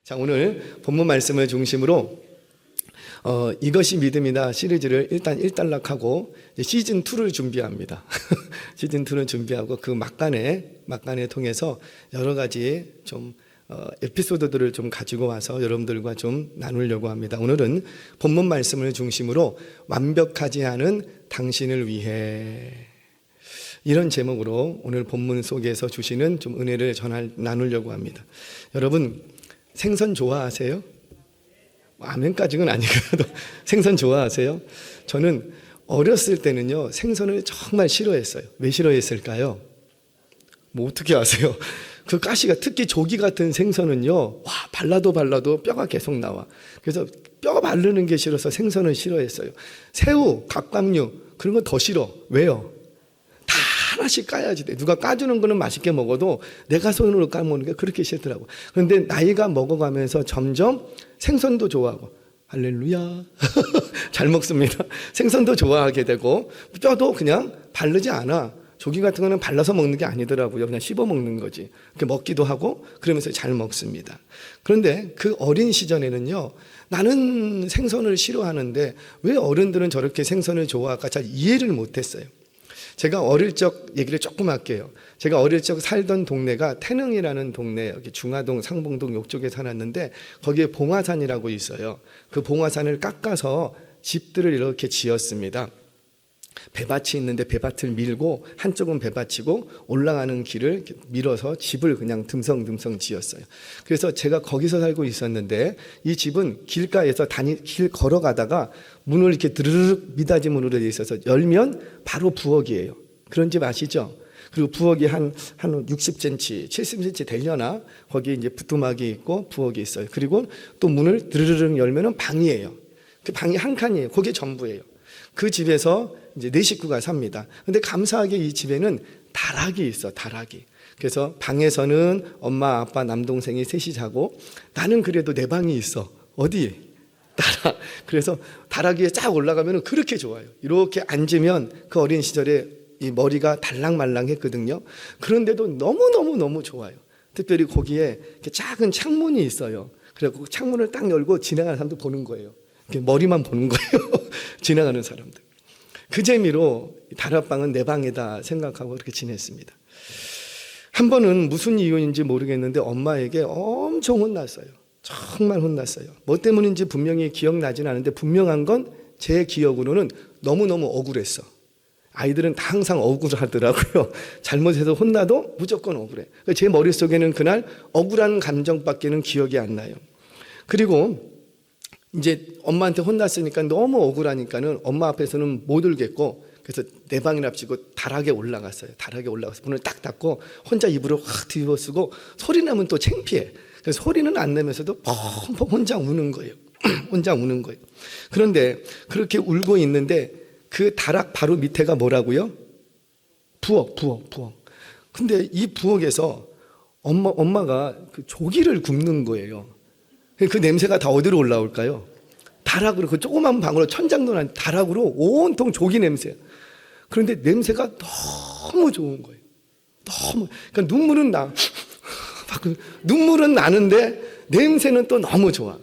자, 오늘 본문 말씀을 중심으로 이것이 믿음이다 시리즈를 일단 일단락하고 시즌 2를 준비합니다. 시즌 2를 준비하고 그 막간에 통해서 여러 가지 좀 에피소드들을 좀 가지고 와서 여러분들과 좀 나누려고 합니다. 오늘은 본문 말씀을 중심으로 완벽하지 않은 당신을 위해, 이런 제목으로 오늘 본문 속에서 주시는 좀 은혜를 나누려고 합니다. 여러분, 생선 좋아하세요? 아멘까지는 아니고도 생선 좋아하세요? 저는 어렸을 때는요, 생선을 정말 싫어했어요. 왜 싫어했을까요? 뭐 어떻게 아세요? 그 가시가, 특히 조기 같은 생선은요, 발라도 뼈가 계속 나와. 그래서 뼈 바르는 게 싫어서 생선을 싫어했어요. 새우, 갑각류 그런 건 더 싫어. 왜요? 다 하나씩 까야지 돼. 누가 까주는 거는 맛있게 먹어도 내가 손으로 까먹는 게 그렇게 싫더라고. 그런데 나이가 먹어가면서 점점 생선도 좋아하고, 할렐루야, 잘 먹습니다. 생선도 좋아하게 되고, 뼈도 그냥 바르지 않아. 조기 같은 거는 발라서 먹는 게 아니더라고요. 그냥 씹어 먹는 거지. 그렇게 먹기도 하고 그러면서 잘 먹습니다. 그런데 그 어린 시절에는요, 나는 생선을 싫어하는데 왜 어른들은 저렇게 생선을 좋아할까 잘 이해를 못했어요. 제가 어릴 적 얘기를 조금 할게요. 제가 어릴 적 살던 동네가 태릉이라는 동네, 여기 중화동, 상봉동 이쪽에 살았는데, 거기에 봉화산이라고 있어요. 그 봉화산을 깎아서 집들을 이렇게 지었습니다. 배밭이 있는데 배밭을 밀고 한쪽은 배밭이고 올라가는 길을 밀어서 집을 그냥 듬성듬성 지었어요. 그래서 제가 거기서 살고 있었는데, 이 집은 길가에서 길 걸어가다가 문을 이렇게 드르륵 미닫이 문으로 되어 있어서 열면 바로 부엌이에요. 그런 집 아시죠? 그리고 부엌이 한 60cm, 70cm 되려나? 거기 이제 부뚜막이 있고 부엌이 있어요. 그리고 또 문을 드르륵 열면은 방이에요. 그 방이 한 칸이에요. 그게 전부예요. 그 집에서 이제 4식구가 삽니다. 근데 감사하게 이 집에는 다락이 있어, 다락이. 그래서 방에서는 엄마, 아빠, 남동생이 셋이 자고, 나는 그래도 내 방이 있어. 어디? 다락. 그래서 다락 위에 쫙 올라가면 그렇게 좋아요. 이렇게 앉으면 그 어린 시절에 이 머리가 달랑말랑했거든요. 그런데도 너무 좋아요. 특별히 거기에 이렇게 작은 창문이 있어요. 그래서 창문을 딱 열고 지나가는 사람도 보는 거예요. 머리만 보는 거예요. 지나가는 사람들. 그 재미로 다락방은 내 방이다 생각하고 그렇게 지냈습니다. 한 번은 무슨 이유인지 모르겠는데 엄마에게 엄청 혼났어요. 정말 혼났어요. 뭐 때문인지 분명히 기억나진 않은데, 분명한 건 제 기억으로는 너무너무 억울했어. 아이들은 다 항상 억울하더라고요. 잘못해서 혼나도 무조건 억울해. 제 머릿속에는 그날 억울한 감정밖에는 기억이 안 나요. 그리고 이제 엄마한테 혼났으니까 너무 억울하니까는 엄마 앞에서는 못 울겠고, 그래서 내 방이랍시고 다락에 올라갔어요. 다락에 올라가서 문을 딱 닫고 혼자 이불을 확 뒤집어 쓰고, 소리 나면 또 창피해. 그래서 소리는 안 내면서도 펑펑 혼자 우는 거예요. 혼자 우는 거예요. 그런데 그렇게 울고 있는데 그 다락 바로 밑에가 뭐라고요? 부엌. 근데 이 부엌에서 엄마가 그 조기를 굽는 거예요. 그 냄새가 다 어디로 올라올까요? 다락으로, 그 조그만 방으로, 천장도 아닌 다락으로 온통 조기 냄새. 그런데 냄새가 너무 좋은 거예요. 그러니까 눈물은 나는데 냄새는 또 너무 좋아.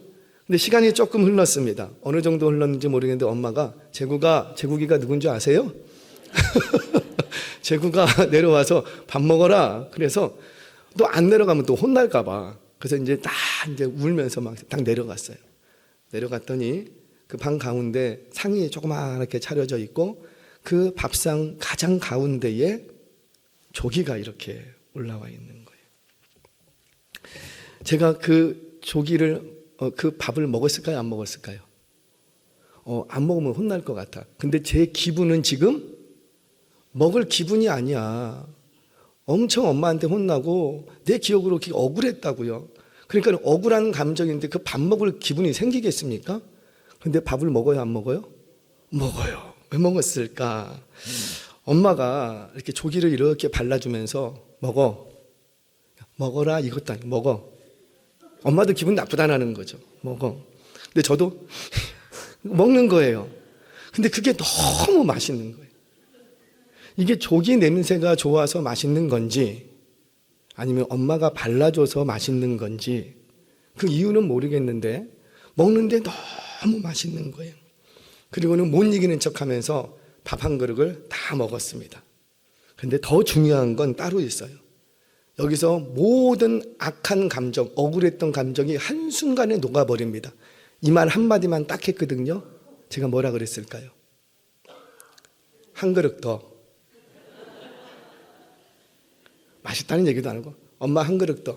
근데 시간이 조금 흘렀습니다. 어느 정도 흘렀는지 모르겠는데 엄마가, 제국이가 누군지 아세요? 제국아 내려와서 밥 먹어라. 그래서 또 안 내려가면 또 혼날까 봐. 그래서 이제 울면서 막 딱 내려갔어요. 내려갔더니 그 방 가운데 상이 조그맣게 차려져 있고, 그 밥상 가장 가운데에 조기가 이렇게 올라와 있는 거예요. 제가 그 조기를, 그 밥을 먹었을까요? 안 먹었을까요? 안 먹으면 혼날 것 같아. 근데 제 기분은 지금 먹을 기분이 아니야. 엄청 엄마한테 혼나고 내 기억으로 그렇게 억울했다고요. 그러니까 억울한 감정인데 그 밥 먹을 기분이 생기겠습니까? 근데 밥을 먹어요, 안 먹어요? 먹어요. 왜 먹었을까? 엄마가 이렇게 조기를 이렇게 발라주면서 먹어라, 이것도 아니고 먹어. 엄마도 기분 나쁘다는 거죠. 먹어. 근데 저도 먹는 거예요. 근데 그게 너무 맛있는 거예요. 이게 조기 냄새가 좋아서 맛있는 건지, 아니면 엄마가 발라줘서 맛있는 건지, 그 이유는 모르겠는데 먹는데 너무 맛있는 거예요. 그리고는 못 이기는 척하면서 밥 한 그릇을 다 먹었습니다. 그런데 더 중요한 건 따로 있어요. 여기서 모든 악한 감정, 억울했던 감정이 한순간에 녹아버립니다. 이 말 한마디만 딱 했거든요. 제가 뭐라 그랬을까요? 한 그릇 더. 맛있다는 얘기도 안 하고 엄마 한 그릇 더.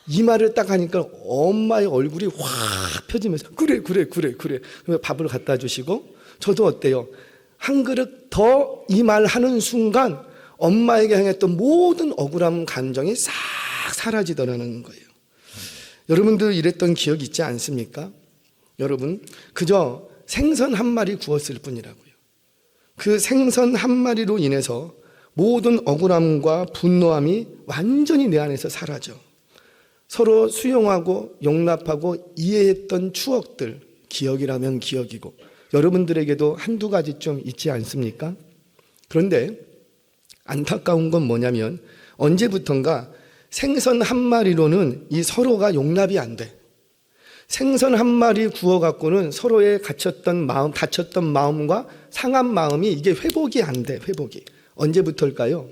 이 말을 딱 하니까 엄마의 얼굴이 확 펴지면서 그래. 그래서 밥을 갖다 주시고 저도 어때요? 한 그릇 더 이 말 하는 순간 엄마에게 향했던 모든 억울한 감정이 싹 사라지더라는 거예요. 여러분도 이랬던 기억 있지 않습니까? 여러분, 그저 생선 한 마리 구웠을 뿐이라고요. 그 생선 한 마리로 인해서 모든 억울함과 분노함이 완전히 내 안에서 사라져. 서로 수용하고 용납하고 이해했던 추억들, 기억이라면 기억이고 여러분들에게도 한두 가지 좀 있지 않습니까? 그런데 안타까운 건 뭐냐면 언제부턴가 생선 한 마리로는 이 서로가 용납이 안 돼. 생선 한 마리 구워갖고는 서로의 다쳤던 마음과 상한 마음이 이게 회복이 안 돼, 회복이. 언제부터일까요?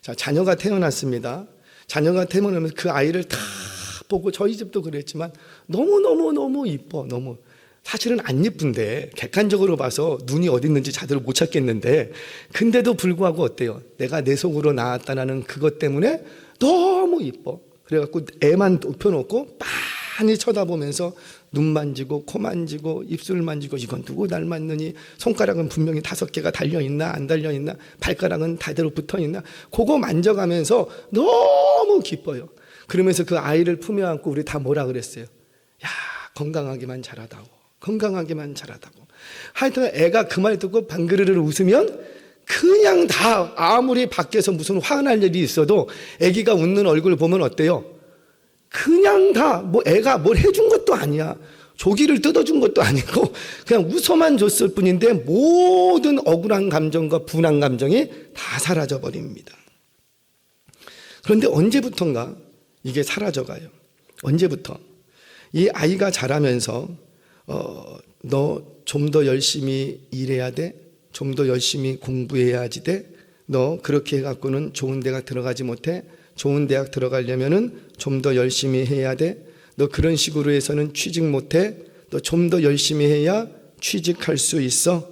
자, 자녀가 태어났습니다. 자녀가 태어나면서 그 아이를 다 보고 저희 집도 그랬지만 너무 이뻐, 너무. 사실은 안 예쁜데 객관적으로 봐서 눈이 어디 있는지 자대로 못 찾겠는데 근데도 불구하고 어때요? 내가 내 속으로 나왔다는 그것 때문에 너무 이뻐. 그래갖고 애만 눕혀놓고 빤히 쳐다보면서 눈 만지고 코 만지고 입술 만지고 이건 누구 닮았느니 손가락은 분명히 5개가 달려있나 안 달려있나 발가락은 다대로 붙어있나 그거 만져가면서 너무 기뻐요. 그러면서 그 아이를 품에 안고 우리 다 뭐라 그랬어요? 야, 건강하기만 잘하다고. 건강하기만 잘하다고. 하여튼 애가 그 말 듣고 방그르르 웃으면 그냥 다 아무리 밖에서 무슨 화날 일이 있어도 애기가 웃는 얼굴 보면 어때요? 그냥 다 뭐 애가 뭘 해준 것도 아니야. 조기를 뜯어준 것도 아니고 그냥 웃어만 줬을 뿐인데 모든 억울한 감정과 분한 감정이 다 사라져 버립니다. 그런데 언제부턴가 이게 사라져가요. 언제부터? 이 아이가 자라면서 너 좀 더 열심히 일해야 돼. 좀 더 열심히 공부해야지 돼. 너 그렇게 해갖고는 좋은 대학 들어가지 못해. 좋은 대학 들어가려면은 좀 더 열심히 해야 돼. 너 그런 식으로 해서는 취직 못해. 너 좀 더 열심히 해야 취직할 수 있어.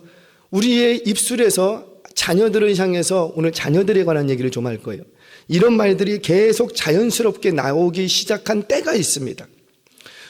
우리의 입술에서 자녀들을 향해서 오늘 자녀들에 관한 얘기를 좀 할 거예요. 이런 말들이 계속 자연스럽게 나오기 시작한 때가 있습니다.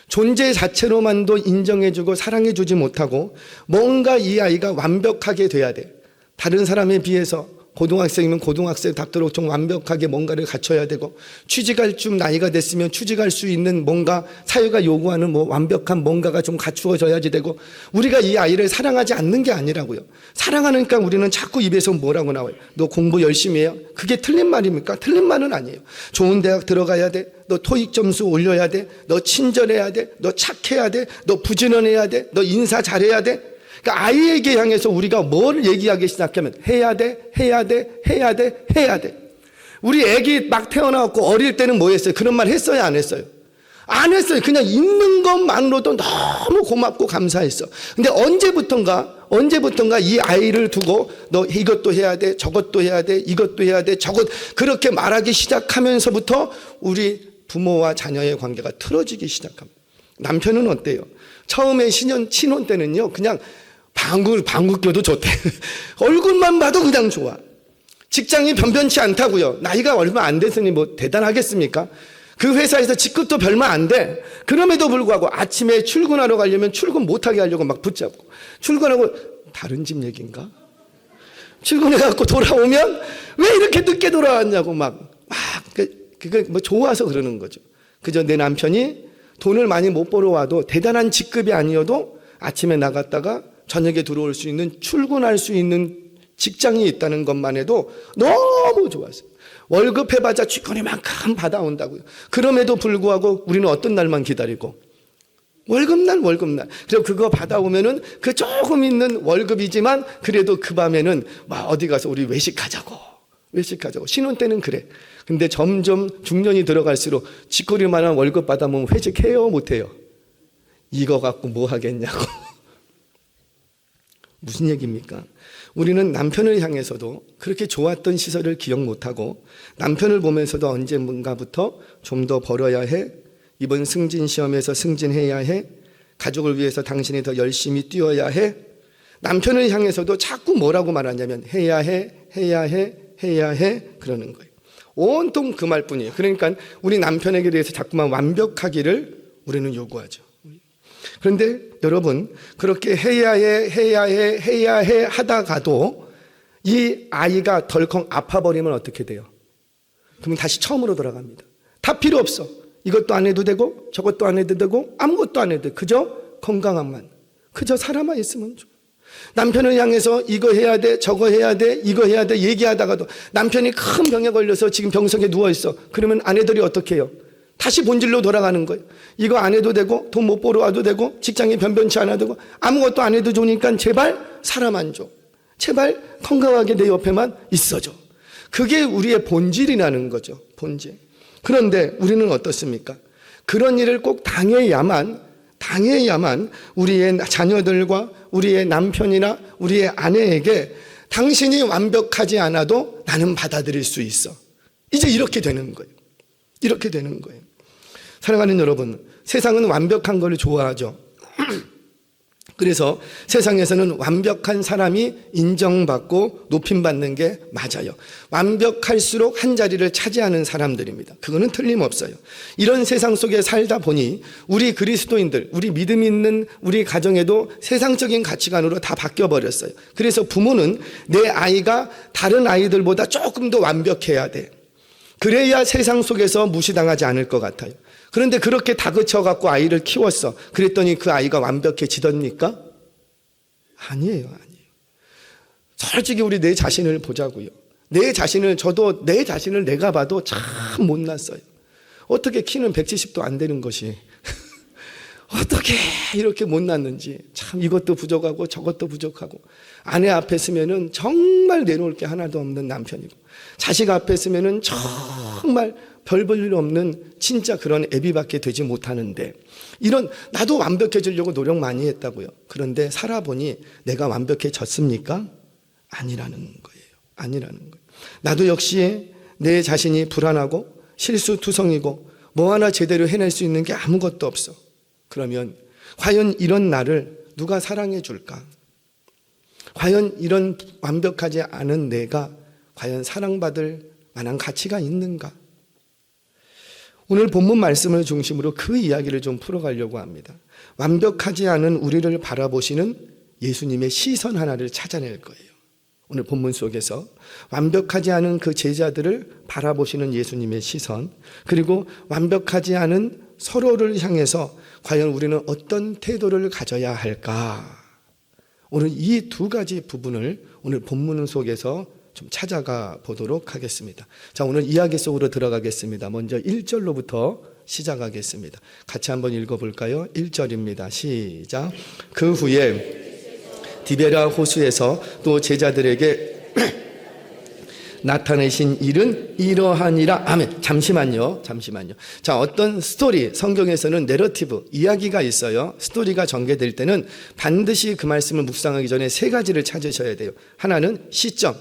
존재 자체로만도 인정해주고 사랑해주지 못하고 뭔가 이 아이가 완벽하게 돼야 돼. 다른 사람에 비해서 고등학생이면 고등학생답도록 좀 완벽하게 뭔가를 갖춰야 되고 취직할 좀 나이가 됐으면 취직할 수 있는 뭔가 사회가 요구하는 뭐 완벽한 뭔가가 좀 갖추어져야지 되고 우리가 이 아이를 사랑하지 않는 게 아니라고요. 사랑하니까 우리는 자꾸 입에서 뭐라고 나와요? 너 공부 열심히 해요? 그게 틀린 말입니까? 틀린 말은 아니에요. 좋은 대학 들어가야 돼. 너 토익 점수 올려야 돼. 너 친절해야 돼. 너 착해야 돼. 너 부지런해야 돼. 너 인사 잘해야 돼. 그러니까 아이에게 향해서 우리가 뭘 얘기하기 시작하면 해야 돼. 우리 애기 막 태어나고 어릴 때는 뭐 했어요? 그런 말 했어요? 안 했어요? 안 했어요. 그냥 있는 것만으로도 너무 고맙고 감사했어. 근데 언제부턴가 이 아이를 두고 너 이것도 해야 돼, 저것도 해야 돼, 이것도 해야 돼, 저것 그렇게 말하기 시작하면서부터 우리 부모와 자녀의 관계가 틀어지기 시작합니다. 남편은 어때요? 처음에 신혼 때는요, 그냥 방귀 껴도 좋대. 얼굴만 봐도 그냥 좋아. 직장이 변변치 않다고요. 나이가 얼마 안 됐으니 뭐 대단하겠습니까? 그 회사에서 직급도 별마 안 돼. 그럼에도 불구하고 아침에 출근하러 가려면 출근 못하게 하려고 막 붙잡고 출근하고 다른 집 얘기인가? 출근해갖고 돌아오면 왜 이렇게 늦게 돌아왔냐고 그게 뭐 좋아서 그러는 거죠. 그저 내 남편이 돈을 많이 못 벌어 와도 대단한 직급이 아니어도 아침에 나갔다가 저녁에 들어올 수 있는 출근할 수 있는 직장이 있다는 것만 해도 너무 좋았어요. 월급 해봤자 쥐꼬리만큼 받아온다고요. 그럼에도 불구하고 우리는 어떤 날만 기다리고 월급날. 그리고 그거 받아오면은 그 조금 있는 월급이지만 그래도 그 밤에는 막 어디 가서 우리 외식하자고. 신혼 때는 그래. 근데 점점 중년이 들어갈수록 쥐꼬리만한 월급 받아보면 회식해요, 못해요? 이거 갖고 뭐 하겠냐고. 무슨 얘기입니까? 우리는 남편을 향해서도 그렇게 좋았던 시절을 기억 못하고 남편을 보면서도 언젠가부터 좀 더 벌어야 해, 이번 승진 시험에서 승진해야 해, 가족을 위해서 당신이 더 열심히 뛰어야 해, 남편을 향해서도 자꾸 뭐라고 말하냐면 해야 해, 해야 해, 해야 해 그러는 거예요. 온통 그 말뿐이에요. 그러니까 우리 남편에게 대해서 자꾸만 완벽하기를 우리는 요구하죠. 그런데 여러분, 그렇게 해야 해, 해야 해, 해야 해 하다가도 이 아이가 덜컹 아파버리면 어떻게 돼요? 그러면 다시 처음으로 돌아갑니다. 다 필요 없어. 이것도 안 해도 되고 저것도 안 해도 되고 아무것도 안 해도 돼. 그저 건강함만, 그저 살아만 있으면 좋아. 남편을 향해서 이거 해야 돼, 저거 해야 돼, 이거 해야 돼 얘기하다가도 남편이 큰 병에 걸려서 지금 병석에 누워있어. 그러면 아내들이 어떻게 해요? 다시 본질로 돌아가는 거예요. 이거 안 해도 되고 돈 못 벌어 와도 되고 직장이 변변치 않아도 되고 아무것도 안 해도 좋으니까 제발 사람만 줘. 제발 건강하게 내 옆에만 있어줘. 그게 우리의 본질이라는 거죠. 본질. 그런데 우리는 어떻습니까? 그런 일을 꼭 당해야만 우리의 자녀들과 우리의 남편이나 우리의 아내에게 당신이 완벽하지 않아도 나는 받아들일 수 있어. 이제 이렇게 되는 거예요. 이렇게 되는 거예요. 사랑하는 여러분, 세상은 완벽한 걸 좋아하죠. 그래서 세상에서는 완벽한 사람이 인정받고 높임받는 게 맞아요. 완벽할수록 한 자리를 차지하는 사람들입니다. 그거는 틀림없어요. 이런 세상 속에 살다 보니 우리 그리스도인들, 우리 믿음 있는 우리 가정에도 세상적인 가치관으로 다 바뀌어버렸어요. 그래서 부모는 내 아이가 다른 아이들보다 조금 더 완벽해야 돼. 그래야 세상 속에서 무시당하지 않을 것 같아요. 그런데 그렇게 다그쳐갖고 아이를 키웠어. 그랬더니 그 아이가 완벽해지답니까? 아니에요. 솔직히 우리 내 자신을 보자고요. 저도 내 자신을 내가 봐도 참 못났어요. 어떻게 키는 170도 안 되는 것이 어떻게 이렇게 못났는지, 참 이것도 부족하고 저것도 부족하고, 아내 앞에 서면은 정말 내놓을 게 하나도 없는 남편이고, 자식 앞에 서면은 정말 별 볼 일 없는 진짜 그런 애비밖에 되지 못하는데, 이런 나도 완벽해지려고 노력 많이 했다고요. 그런데 살아보니 내가 완벽해졌습니까? 아니라는 거예요. 나도 역시 내 자신이 불안하고 실수투성이고 뭐 하나 제대로 해낼 수 있는 게 아무것도 없어. 그러면 과연 이런 나를 누가 사랑해 줄까? 과연 이런 완벽하지 않은 내가 과연 사랑받을 만한 가치가 있는가? 오늘 본문 말씀을 중심으로 그 이야기를 좀 풀어가려고 합니다. 완벽하지 않은 우리를 바라보시는 예수님의 시선 하나를 찾아낼 거예요. 오늘 본문 속에서 완벽하지 않은 그 제자들을 바라보시는 예수님의 시선, 그리고 완벽하지 않은 서로를 향해서 과연 우리는 어떤 태도를 가져야 할까? 오늘 이 두 가지 부분을 오늘 본문 속에서 좀 찾아가 보도록 하겠습니다. 자, 오늘 이야기 속으로 들어가겠습니다. 먼저 1절로부터 시작하겠습니다. 같이 한번 읽어볼까요? 1절입니다. 시작. 그 후에 디베라 호수에서 또 제자들에게 나타내신 일은 이러하니라. 아멘. 잠시만요. 자, 어떤 스토리, 성경에서는 내러티브, 이야기가 있어요. 스토리가 전개될 때는 반드시 그 말씀을 묵상하기 전에 세 가지를 찾으셔야 돼요. 하나는 시점,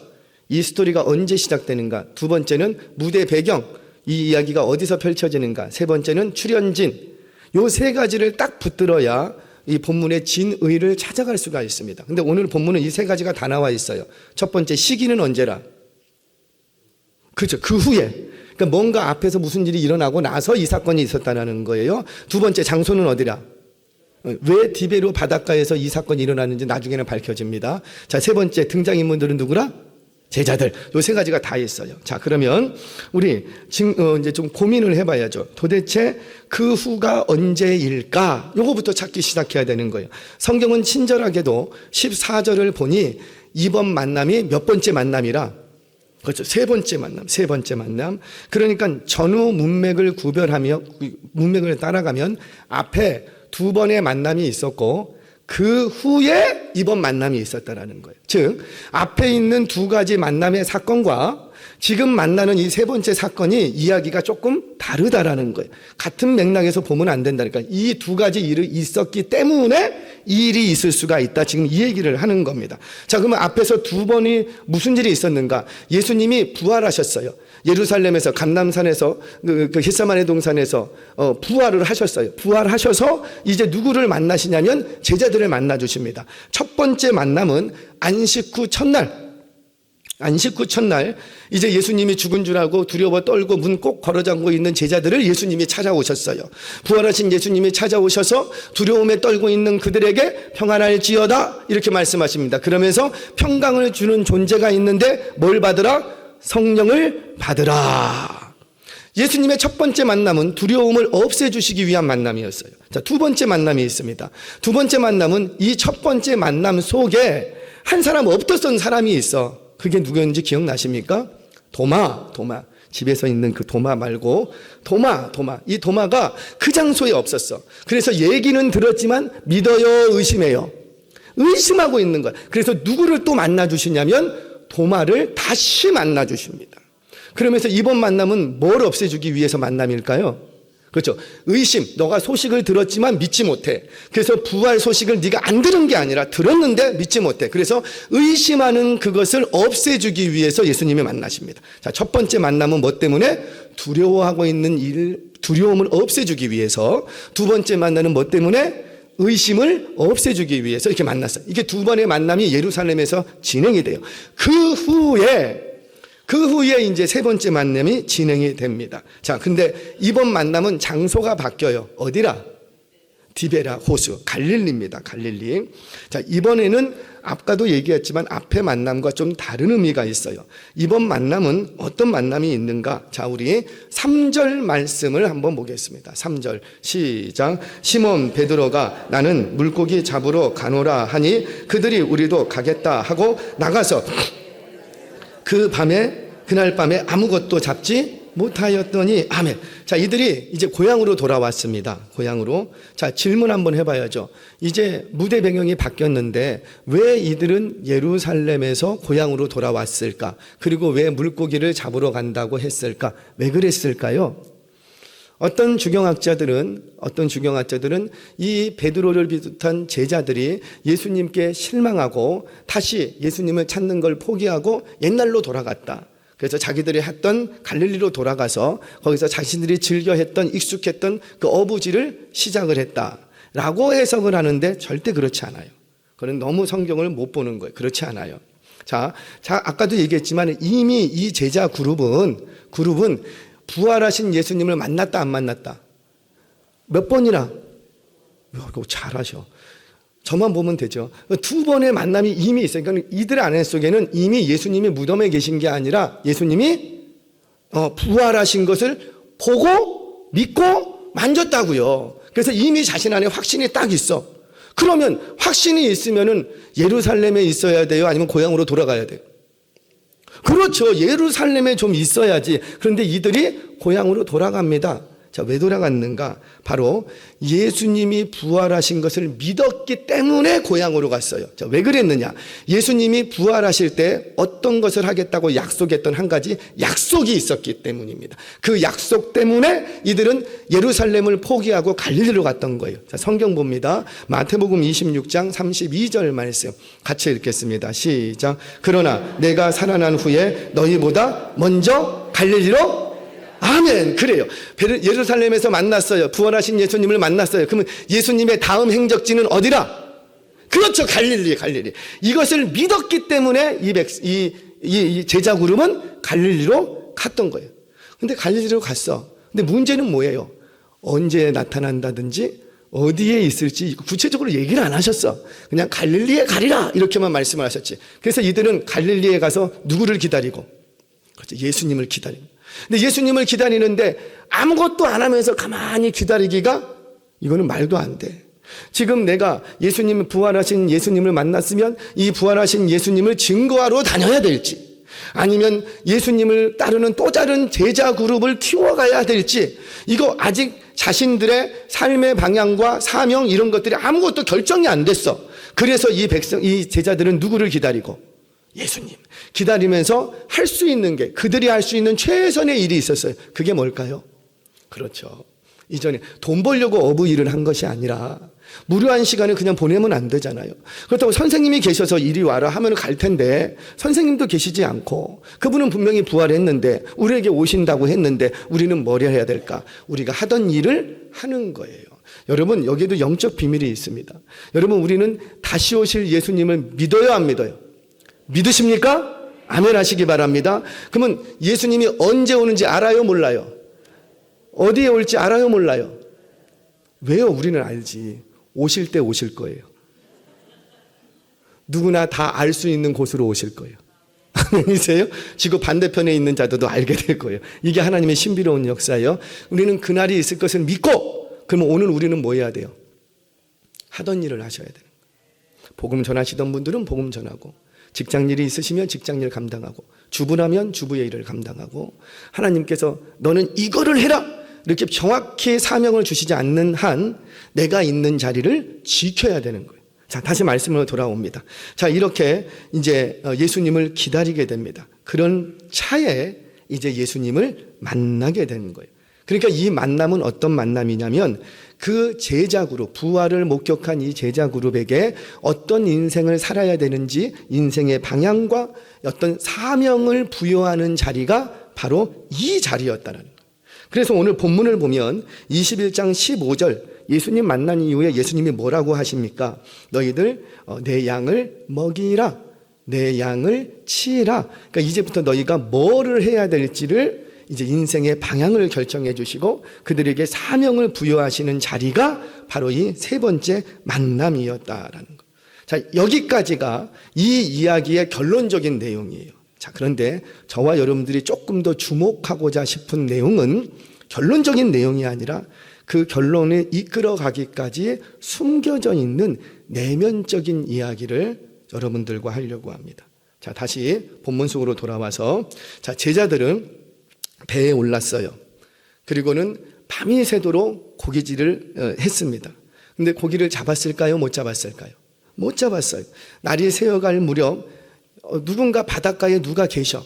이 스토리가 언제 시작되는가. 두 번째는 무대 배경, 이 이야기가 어디서 펼쳐지는가. 세 번째는 출연진. 요 세 가지를 딱 붙들어야 이 본문의 진의를 찾아갈 수가 있습니다. 근데 오늘 본문은 이 세 가지가 다 나와 있어요. 첫 번째, 시기는 언제라? 그렇죠. 그 후에. 그러니까 뭔가 앞에서 무슨 일이 일어나고 나서 이 사건이 있었다는 거예요. 두 번째, 장소는 어디라? 왜 디베로 바닷가에서 이 사건이 일어났는지 나중에는 밝혀집니다. 자, 세 번째, 등장인물들은 누구라? 제자들. 요 세 가지가 다 있어요. 자, 그러면 우리 이제 좀 고민을 해봐야죠. 도대체 그 후가 언제일까? 요거부터 찾기 시작해야 되는 거예요. 성경은 친절하게도 14절을 보니 이번 만남이 몇 번째 만남이라? 그렇죠. 세 번째 만남. 그러니까 전후 문맥을 구별하며 문맥을 따라가면 앞에 두 번의 만남이 있었고 그 후에 이번 만남이 있었다라는 거예요. 즉 앞에 있는 두 가지 만남의 사건과 지금 만나는 이 세 번째 사건이 이야기가 조금 다르다라는 거예요. 같은 맥락에서 보면 안 된다니까. 이 두 가지 일이 있었기 때문에 이 일이 있을 수가 있다. 지금 이 얘기를 하는 겁니다. 자, 그러면 앞에서 두 번이 무슨 일이 있었는가? 예수님이 부활하셨어요. 예루살렘에서 감람산에서 그 겟세마네 동산에서 부활을 하셨어요. 부활하셔서 이제 누구를 만나시냐면 제자들을 만나 주십니다. 첫 번째 만남은 안식 후 첫날 이제 예수님이 죽은 줄 알고 두려워 떨고 문 꼭 걸어 잠고 있는 제자들을 예수님이 찾아오셨어요. 부활하신 예수님이 찾아오셔서 두려움에 떨고 있는 그들에게 평안할지어다 이렇게 말씀하십니다. 그러면서 평강을 주는 존재가 있는데 뭘 받으라? 성령을 받으라. 예수님의 첫 번째 만남은 두려움을 없애주시기 위한 만남이었어요. 자, 두 번째 만남이 있습니다. 두 번째 만남은 이 첫 번째 만남 속에 한 사람 없었던 사람이 있어. 그게 누구였는지 기억나십니까? 도마. 집에서 있는 그 도마 말고 도마. 이 도마가 그 장소에 없었어. 그래서 얘기는 들었지만 믿어요, 의심해요. 의심하고 있는 거야. 그래서 누구를 또 만나 주시냐면 도마를 다시 만나 주십니다. 그러면서 이번 만남은 뭘 없애주기 위해서 만남일까요? 그렇죠. 의심. 너가 소식을 들었지만 믿지 못해. 그래서 부활 소식을 네가 안 들은 게 아니라 들었는데 믿지 못해. 그래서 의심하는 그것을 없애주기 위해서 예수님이 만나십니다. 자, 첫 번째 만남은 뭐 때문에? 두려워하고 있는 두려움을 없애주기 위해서. 두 번째 만남은 뭐 때문에? 의심을 없애주기 위해서 이렇게 만났어요. 이게 두 번의 만남이 예루살렘에서 진행이 돼요. 그 후에 이제 세 번째 만남이 진행이 됩니다. 자, 근데 이번 만남은 장소가 바뀌어요. 어디라? 디베라 호수, 갈릴리입니다. 갈릴리. 자, 이번에는 아까도 얘기했지만 앞의 만남과 좀 다른 의미가 있어요. 이번 만남은 어떤 만남이 있는가? 자, 우리 3절 말씀을 한번 보겠습니다. 3절 시작. 시몬 베드로가 나는 물고기 잡으러 가노라 하니 그들이 우리도 가겠다 하고 나가서 그날 밤에 아무것도 잡지 못하였더니 아멘. 자, 이들이 이제 고향으로 돌아왔습니다. 고향으로. 자, 질문 한번 해봐야죠. 이제 무대 배경이 바뀌었는데 왜 이들은 예루살렘에서 고향으로 돌아왔을까? 그리고 왜 물고기를 잡으러 간다고 했을까? 왜 그랬을까요? 어떤 주경학자들은 이 베드로를 비롯한 제자들이 예수님께 실망하고 다시 예수님을 찾는 걸 포기하고 옛날로 돌아갔다. 그래서 자기들이 했던 갈릴리로 돌아가서 거기서 자신들이 즐겨 했던 익숙했던 그 어부지를 시작을 했다라고 해석을 하는데 절대 그렇지 않아요. 그건 너무 성경을 못 보는 거예요. 그렇지 않아요. 자, 아까도 얘기했지만 이미 이 제자 그룹은 부활하신 예수님을 만났다 안 만났다? 몇 번이나? 이거 잘하셔. 저만 보면 되죠. 두 번의 만남이 이미 있어요. 그러니까 이들 안에 속에는 이미 예수님이 무덤에 계신 게 아니라 예수님이 부활하신 것을 보고 믿고 만졌다고요. 그래서 이미 자신 안에 확신이 딱 있어. 그러면 확신이 있으면은 예루살렘에 있어야 돼요? 아니면 고향으로 돌아가야 돼요? 그렇죠. 예루살렘에 좀 있어야지. 그런데 이들이 고향으로 돌아갑니다. 자, 왜 돌아갔는가? 바로 예수님이 부활하신 것을 믿었기 때문에 고향으로 갔어요. 자, 왜 그랬느냐? 예수님이 부활하실 때 어떤 것을 하겠다고 약속했던 한 가지 약속이 있었기 때문입니다. 그 약속 때문에 이들은 예루살렘을 포기하고 갈릴리로 갔던 거예요. 자, 성경 봅니다. 마태복음 26장 32절 말씀 같이 읽겠습니다. 시작. 그러나 내가 살아난 후에 너희보다 먼저 갈릴리로 아멘. 그래요. 예루살렘에서 만났어요. 부활하신 예수님을 만났어요. 그러면 예수님의 다음 행적지는 어디라? 그렇죠. 갈릴리. 이것을 믿었기 때문에 이 제자 그룹은 갈릴리로 갔던 거예요. 근데 갈릴리로 갔어. 근데 문제는 뭐예요? 언제 나타난다든지 어디에 있을지 구체적으로 얘기를 안 하셨어. 그냥 갈릴리에 가리라 이렇게만 말씀을 하셨지. 그래서 이들은 갈릴리에 가서 누구를 기다리고? 그렇죠. 예수님을 기다리고. 근데 예수님을 기다리는데 아무것도 안 하면서 가만히 기다리기가 이거는 말도 안 돼. 지금 내가 부활하신 예수님을 만났으면 이 부활하신 예수님을 증거하러 다녀야 될지 아니면 예수님을 따르는 또 다른 제자 그룹을 키워가야 될지 이거 아직 자신들의 삶의 방향과 사명 이런 것들이 아무것도 결정이 안 됐어. 그래서 이 제자들은 누구를 기다리고? 예수님. 기다리면서 할 수 있는 게, 그들이 할 수 있는 최선의 일이 있었어요. 그게 뭘까요? 그렇죠. 이전에 돈 벌려고 어부 일을 한 것이 아니라 무료한 시간을 그냥 보내면 안 되잖아요. 그렇다고 선생님이 계셔서 이리 와라 하면 갈 텐데 선생님도 계시지 않고 그분은 분명히 부활했는데 우리에게 오신다고 했는데 우리는 뭘 해야 될까? 우리가 하던 일을 하는 거예요. 여러분, 여기에도 영적 비밀이 있습니다. 여러분, 우리는 다시 오실 예수님을 믿어요, 안 믿어요? 믿으십니까? 아멘 하시기 바랍니다. 그러면 예수님이 언제 오는지 알아요, 몰라요? 어디에 올지 알아요, 몰라요? 왜요? 우리는 알지. 오실 때 오실 거예요. 누구나 다 알 수 있는 곳으로 오실 거예요. 아멘이세요? 지구 반대편에 있는 자들도 알게 될 거예요. 이게 하나님의 신비로운 역사예요. 우리는 그날이 있을 것을 믿고, 그러면 오늘 우리는 뭐 해야 돼요? 하던 일을 하셔야 돼요. 복음 전하시던 분들은 복음 전하고, 직장일이 있으시면 직장일 감당하고, 주부라면 주부의 일을 감당하고, 하나님께서 너는 이거를 해라! 이렇게 정확히 사명을 주시지 않는 한 내가 있는 자리를 지켜야 되는 거예요. 자, 다시 말씀으로 돌아옵니다. 자, 이렇게 이제 예수님을 기다리게 됩니다. 그런 차에 이제 예수님을 만나게 되는 거예요. 그러니까 이 만남은 어떤 만남이냐면 그 제자 그룹, 부활을 목격한 이 제자 그룹에게 어떤 인생을 살아야 되는지 인생의 방향과 어떤 사명을 부여하는 자리가 바로 이 자리였다는 거예요. 그래서 오늘 본문을 보면 21장 15절 예수님 만난 이후에 예수님이 뭐라고 하십니까? 너희들 내 양을 먹이라, 내 양을 치라. 그러니까 이제부터 너희가 뭐를 해야 될지를 이제 인생의 방향을 결정해 주시고 그들에게 사명을 부여하시는 자리가 바로 이 세 번째 만남이었다라는 것. 자, 여기까지가 이 이야기의 결론적인 내용이에요. 자, 그런데 저와 여러분들이 조금 더 주목하고자 싶은 내용은 결론적인 내용이 아니라 그 결론에 이끌어가기까지 숨겨져 있는 내면적인 이야기를 여러분들과 하려고 합니다. 자, 다시 본문 속으로 돌아와서, 자, 제자들은 배에 올랐어요. 그리고는 밤이 새도록 고기질을 했습니다. 근데 고기를 잡았을까요? 못 잡았을까요? 못 잡았어요. 날이 새어갈 무렵 누군가 바닷가에 누가 계셔.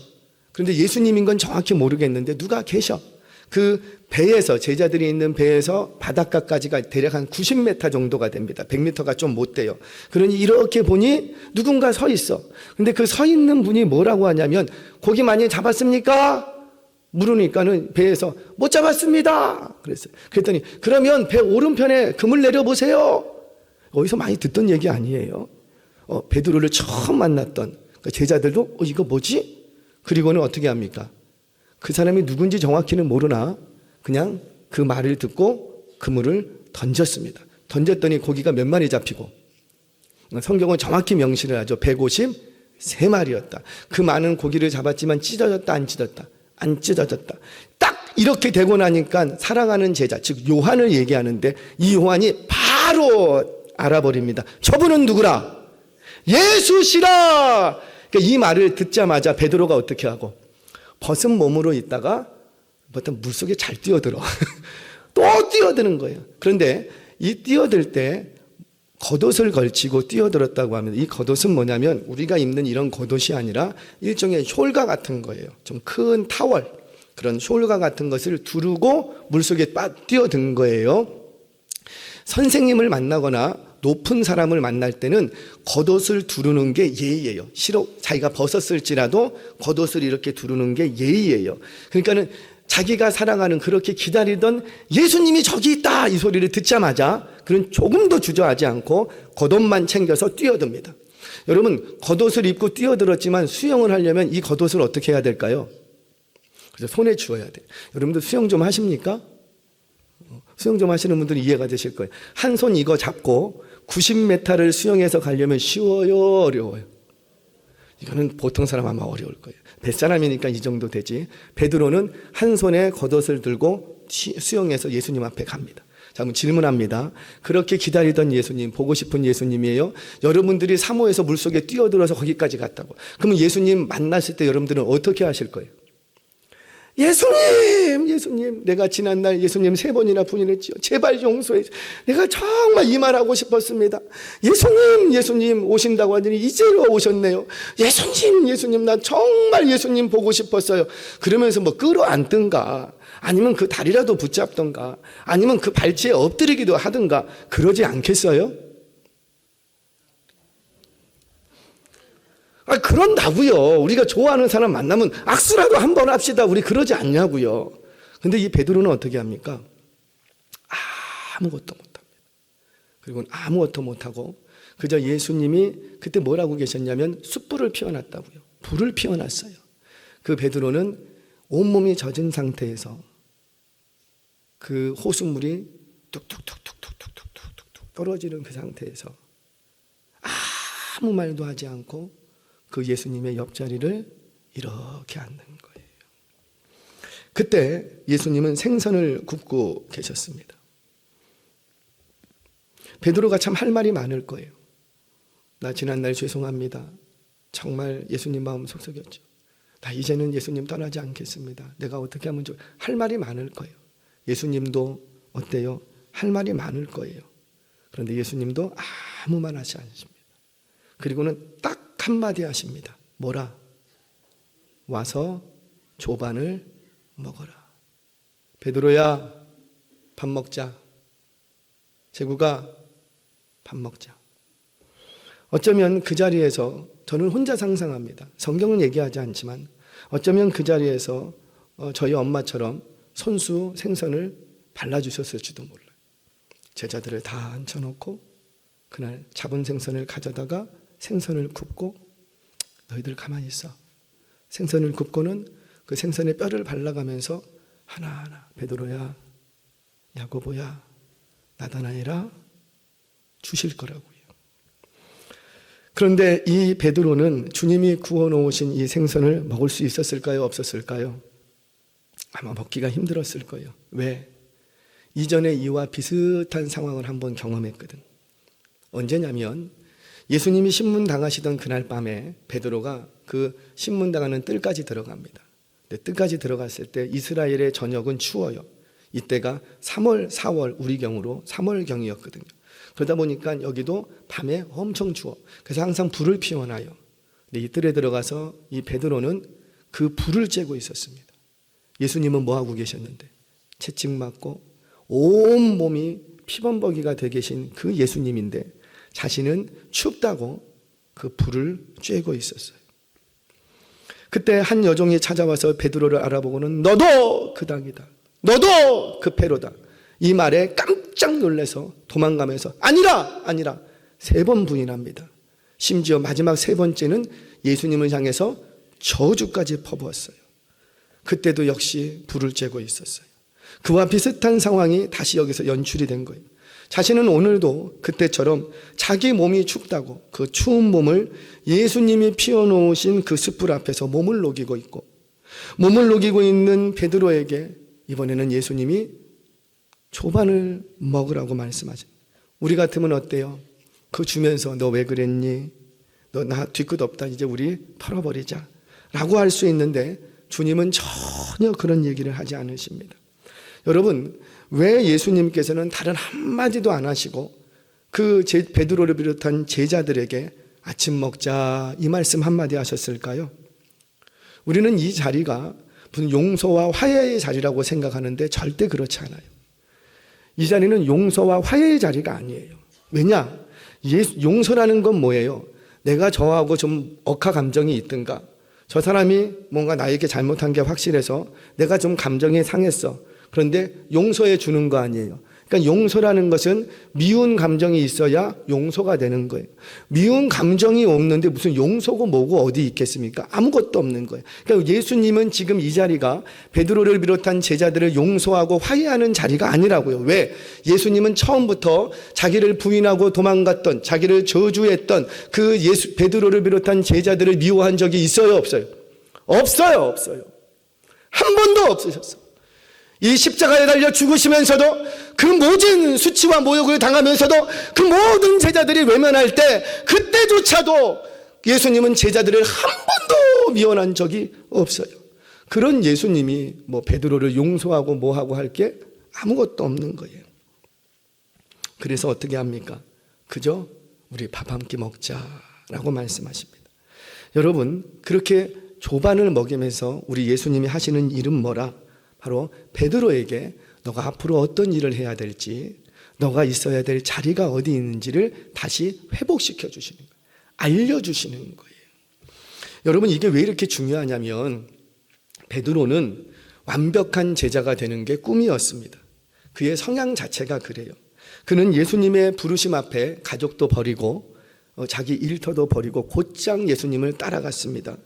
그런데 예수님인 건 정확히 모르겠는데 누가 계셔. 그 배에서, 제자들이 있는 배에서 바닷가까지가 대략 한 90m 정도가 됩니다. 100m가 좀 못 돼요. 그러니 이렇게 보니 누군가 서 있어. 근데 그 서 있는 분이 뭐라고 하냐면 고기 많이 잡았습니까? 물으니까는 배에서 못 잡았습니다. 그랬어요. 그랬더니 그러면 배 오른편에 그물 내려보세요. 어디서 많이 듣던 얘기 아니에요. 베드로를 처음 만났던 제자들도 이거 뭐지? 그리고는 어떻게 합니까? 그 사람이 누군지 정확히는 모르나 그냥 그 말을 듣고 그물을 던졌습니다. 던졌더니 고기가 몇 마리 잡히고, 성경은 정확히 명시를 하죠. 153마리였다. 그 많은 고기를 잡았지만 찢어졌다, 안 찢어졌다? 안 찢어졌다. 딱 이렇게 되고 나니까 사랑하는 제자, 즉 요한을 얘기하는데 이 요한이 바로 알아버립니다. 저분은 누구라? 예수시라. 그러니까 이 말을 듣자마자 베드로가 어떻게 하고 벗은 몸으로 있다가 어떤 물속에 잘 뛰어들어. 또 뛰어드는 거예요. 그런데 이 뛰어들 때 겉옷을 걸치고 뛰어들었다고 합니다. 이 겉옷은 뭐냐면 우리가 입는 이런 겉옷이 아니라 일종의 숄가 같은 거예요. 좀 큰 타월, 그런 숄가 같은 것을 두르고 물속에 뛰어든 거예요. 선생님을 만나거나 높은 사람을 만날 때는 겉옷을 두르는 게 예의예요. 싫어 자기가 벗었을지라도 겉옷을 이렇게 두르는 게 예의예요. 그러니까는 자기가 사랑하는, 그렇게 기다리던 예수님이 저기 있다 이 소리를 듣자마자 그는 조금도 주저하지 않고 겉옷만 챙겨서 뛰어듭니다. 여러분, 겉옷을 입고 뛰어들었지만 수영을 하려면 이 겉옷을 어떻게 해야 될까요? 그래서 손에 쥐어야 돼요. 여러분들 수영 좀 하십니까? 수영 좀 하시는 분들은 이해가 되실 거예요. 한 손 이거 잡고 90m를 수영해서 가려면 쉬워요, 어려워요? 이거는 보통 사람 아마 어려울 거예요. 뱃사람이니까 이 정도 되지. 베드로는 한 손에 겉옷을 들고 수영해서 예수님 앞에 갑니다. 자, 그럼 질문합니다. 그렇게 기다리던 예수님, 보고 싶은 예수님이에요? 여러분들이 사모에서 물속에 뛰어들어서 거기까지 갔다고. 그러면 예수님 만났을 때 여러분들은 어떻게 하실 거예요? 예수님, 예수님, 내가 지난날 예수님 3번이나 부인했지요. 제발 용서해 주세요. 내가 정말 이 말하고 싶었습니다. 예수님, 예수님 오신다고 하더니 이제로 오셨네요. 예수님, 예수님, 나 정말 예수님 보고 싶었어요. 그러면서 뭐 끌어안든가, 아니면 그 다리라도 붙잡던가, 아니면 그 발치에 엎드리기도 하든가, 그러지 않겠어요? 그런다고요. 우리가 좋아하는 사람 만나면 악수라도 한번 합시다. 우리 그러지 않냐고요. 근데 이 베드로는 어떻게 합니까? 아무것도 못합니다. 그리고 아무것도 못하고 그저 예수님이 그때 뭐라고 계셨냐면 숯불을 피워놨다고요. 불을 피워놨어요. 그 베드로는 온몸이 젖은 상태에서 그 호수물이 뚝뚝뚝뚝뚝뚝뚝뚝 떨어지는 그 상태에서 아무 말도 하지 않고 그 예수님의 옆자리를 이렇게 앉는 거예요. 그때 예수님은 생선을 굽고 계셨습니다. 베드로가 참 할 말이 많을 거예요. 나 지난날 죄송합니다. 정말 예수님 마음 속삭였죠. 나 이제는 예수님 떠나지 않겠습니다. 내가 어떻게 하면 할 말이 많을 거예요. 예수님도 어때요? 할 말이 많을 거예요. 그런데 예수님도 아무 말 하지 않습니다. 그리고는 딱 한마디 하십니다. 뭐라? 와서 조반을 먹어라. 베드로야, 밥 먹자. 제구가 밥 먹자. 어쩌면 그 자리에서 저는 혼자 상상합니다. 성경은 얘기하지 않지만 어쩌면 그 자리에서 저희 엄마처럼 손수 생선을 발라주셨을지도 몰라요. 제자들을 다 앉혀놓고 그날 잡은 생선을 가져다가 생선을 굽고 너희들 가만히 있어. 생선을 굽고는 그 생선의 뼈를 발라가면서 하나하나 베드로야, 야고보야, 나다나엘아 주실 거라고요. 그런데 이 베드로는 주님이 구워놓으신 이 생선을 먹을 수 있었을까요? 없었을까요? 아마 먹기가 힘들었을 거예요. 왜? 이전에 이와 비슷한 상황을 한번 경험했거든. 언제냐면 예수님이 신문당하시던 그날 밤에 베드로가 그 신문당하는 뜰까지 들어갑니다. 근데 뜰까지 들어갔을 때 이스라엘의 저녁은 추워요. 이때가 3월, 4월 우리 경으로 3월경이었거든요. 그러다 보니까 여기도 밤에 엄청 추워. 그래서 항상 불을 피워놔요. 근데 이 뜰에 들어가서 이 베드로는 그 불을 쬐고 있었습니다. 예수님은 뭐하고 계셨는데? 채찍 맞고 온 몸이 피범벅이가 되 계신 그 예수님인데 자신은 춥다고 그 불을 쬐고 있었어요. 그때 한 여종이 찾아와서 베드로를 알아보고는 너도 그 당이다. 너도 그 페로다. 이 말에 깜짝 놀라서 도망가면서 아니라 3번 부인합니다. 심지어 마지막 3번째는 예수님을 향해서 저주까지 퍼부었어요. 그때도 역시 불을 쬐고 있었어요. 그와 비슷한 상황이 다시 여기서 연출이 된 거예요. 자신은 오늘도 그때처럼 자기 몸이 춥다고 그 추운 몸을 예수님이 피워놓으신 그 숯불 앞에서 몸을 녹이고 있고 몸을 녹이고 있는 베드로에게 이번에는 예수님이 조반을 먹으라고 말씀하십니다. 우리 같으면 어때요? 그거 주면서 너 왜 그랬니? 너 나 뒤끝 없다. 이제 우리 털어버리자 라고 할 수 있는데 주님은 전혀 그런 얘기를 하지 않으십니다. 여러분, 왜 예수님께서는 다른 한마디도 안 하시고 그 베드로를 비롯한 제자들에게 아침 먹자 이 말씀 한마디 하셨을까요? 우리는 이 자리가 무슨 용서와 화해의 자리라고 생각하는데 절대 그렇지 않아요. 이 자리는 용서와 화해의 자리가 아니에요. 왜냐? 용서라는 건 뭐예요? 내가 저하고 좀 억하 감정이 있든가 저 사람이 뭔가 나에게 잘못한 게 확실해서 내가 좀 감정이 상했어. 그런데 용서해 주는 거 아니에요. 그러니까 용서라는 것은 미운 감정이 있어야 용서가 되는 거예요. 미운 감정이 없는데 무슨 용서고 뭐고 어디 있겠습니까? 아무것도 없는 거예요. 그러니까 예수님은 지금 이 자리가 베드로를 비롯한 제자들을 용서하고 화해하는 자리가 아니라고요. 왜? 예수님은 처음부터 자기를 부인하고 도망갔던 자기를 저주했던 그 베드로를 비롯한 제자들을 미워한 적이 있어요? 없어요? 없어요. 한 번도 없으셨어요. 이 십자가에 달려 죽으시면서도 그 모든 수치와 모욕을 당하면서도 그 모든 제자들이 외면할 때 그때조차도 예수님은 제자들을 한 번도 미워한 적이 없어요. 그런 예수님이 뭐 베드로를 용서하고 뭐하고 할 게 아무것도 없는 거예요. 그래서 어떻게 합니까? 그저 우리 밥 한 끼 먹자라고 말씀하십니다. 여러분, 그렇게 조반을 먹이면서 우리 예수님이 하시는 일은 뭐라? 바로 베드로에게 너가 앞으로 어떤 일을 해야 될지, 너가 있어야 될 자리가 어디 있는지를 다시 회복시켜 주시는 거예요. 알려주시는 거예요. 여러분, 이게 왜 이렇게 중요하냐면 베드로는 완벽한 제자가 되는 게 꿈이었습니다. 그의 성향 자체가 그래요. 그는 예수님의 부르심 앞에 가족도 버리고 자기 일터도 버리고 곧장 예수님을 따라갔습니다.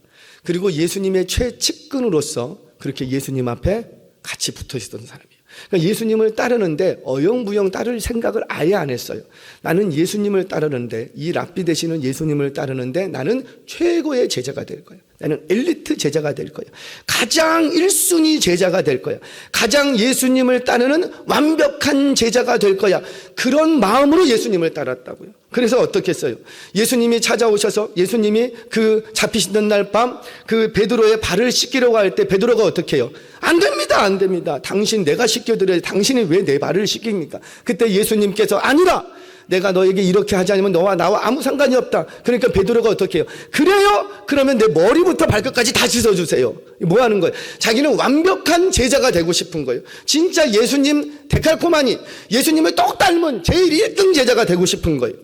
그리고 예수님의 최측근으로서 그렇게 예수님 앞에 같이 붙어 있었던 사람이에요. 그러니까 예수님을 따르는데 어영부영 따를 생각을 아예 안 했어요. 나는 예수님을 따르는데, 이 랍비 되시는 예수님을 따르는데 나는 최고의 제자가 될 거야. 나는 엘리트 제자가 될 거야. 가장 1순위 제자가 될 거야. 가장 예수님을 따르는 완벽한 제자가 될 거야. 그런 마음으로 예수님을 따랐다고요. 그래서 어떻게 했어요? 예수님이 찾아오셔서 예수님이 그 잡히시던 날 밤 그 베드로의 발을 씻기려고 할 때 베드로가 어떻게 해요? 안 됩니다, 안 됩니다. 당신 내가 씻겨드려야지. 당신이 왜 내 발을 씻깁니까? 그때 예수님께서 아니라 내가 너에게 이렇게 하지 않으면 너와 나와 아무 상관이 없다. 그러니까 베드로가 어떻게 해요? 그래요? 그러면 내 머리부터 발끝까지 다 씻어주세요. 뭐 하는 거예요? 자기는 완벽한 제자가 되고 싶은 거예요. 진짜 예수님 데칼코마니, 예수님을 똑 닮은 제일 1등 제자가 되고 싶은 거예요.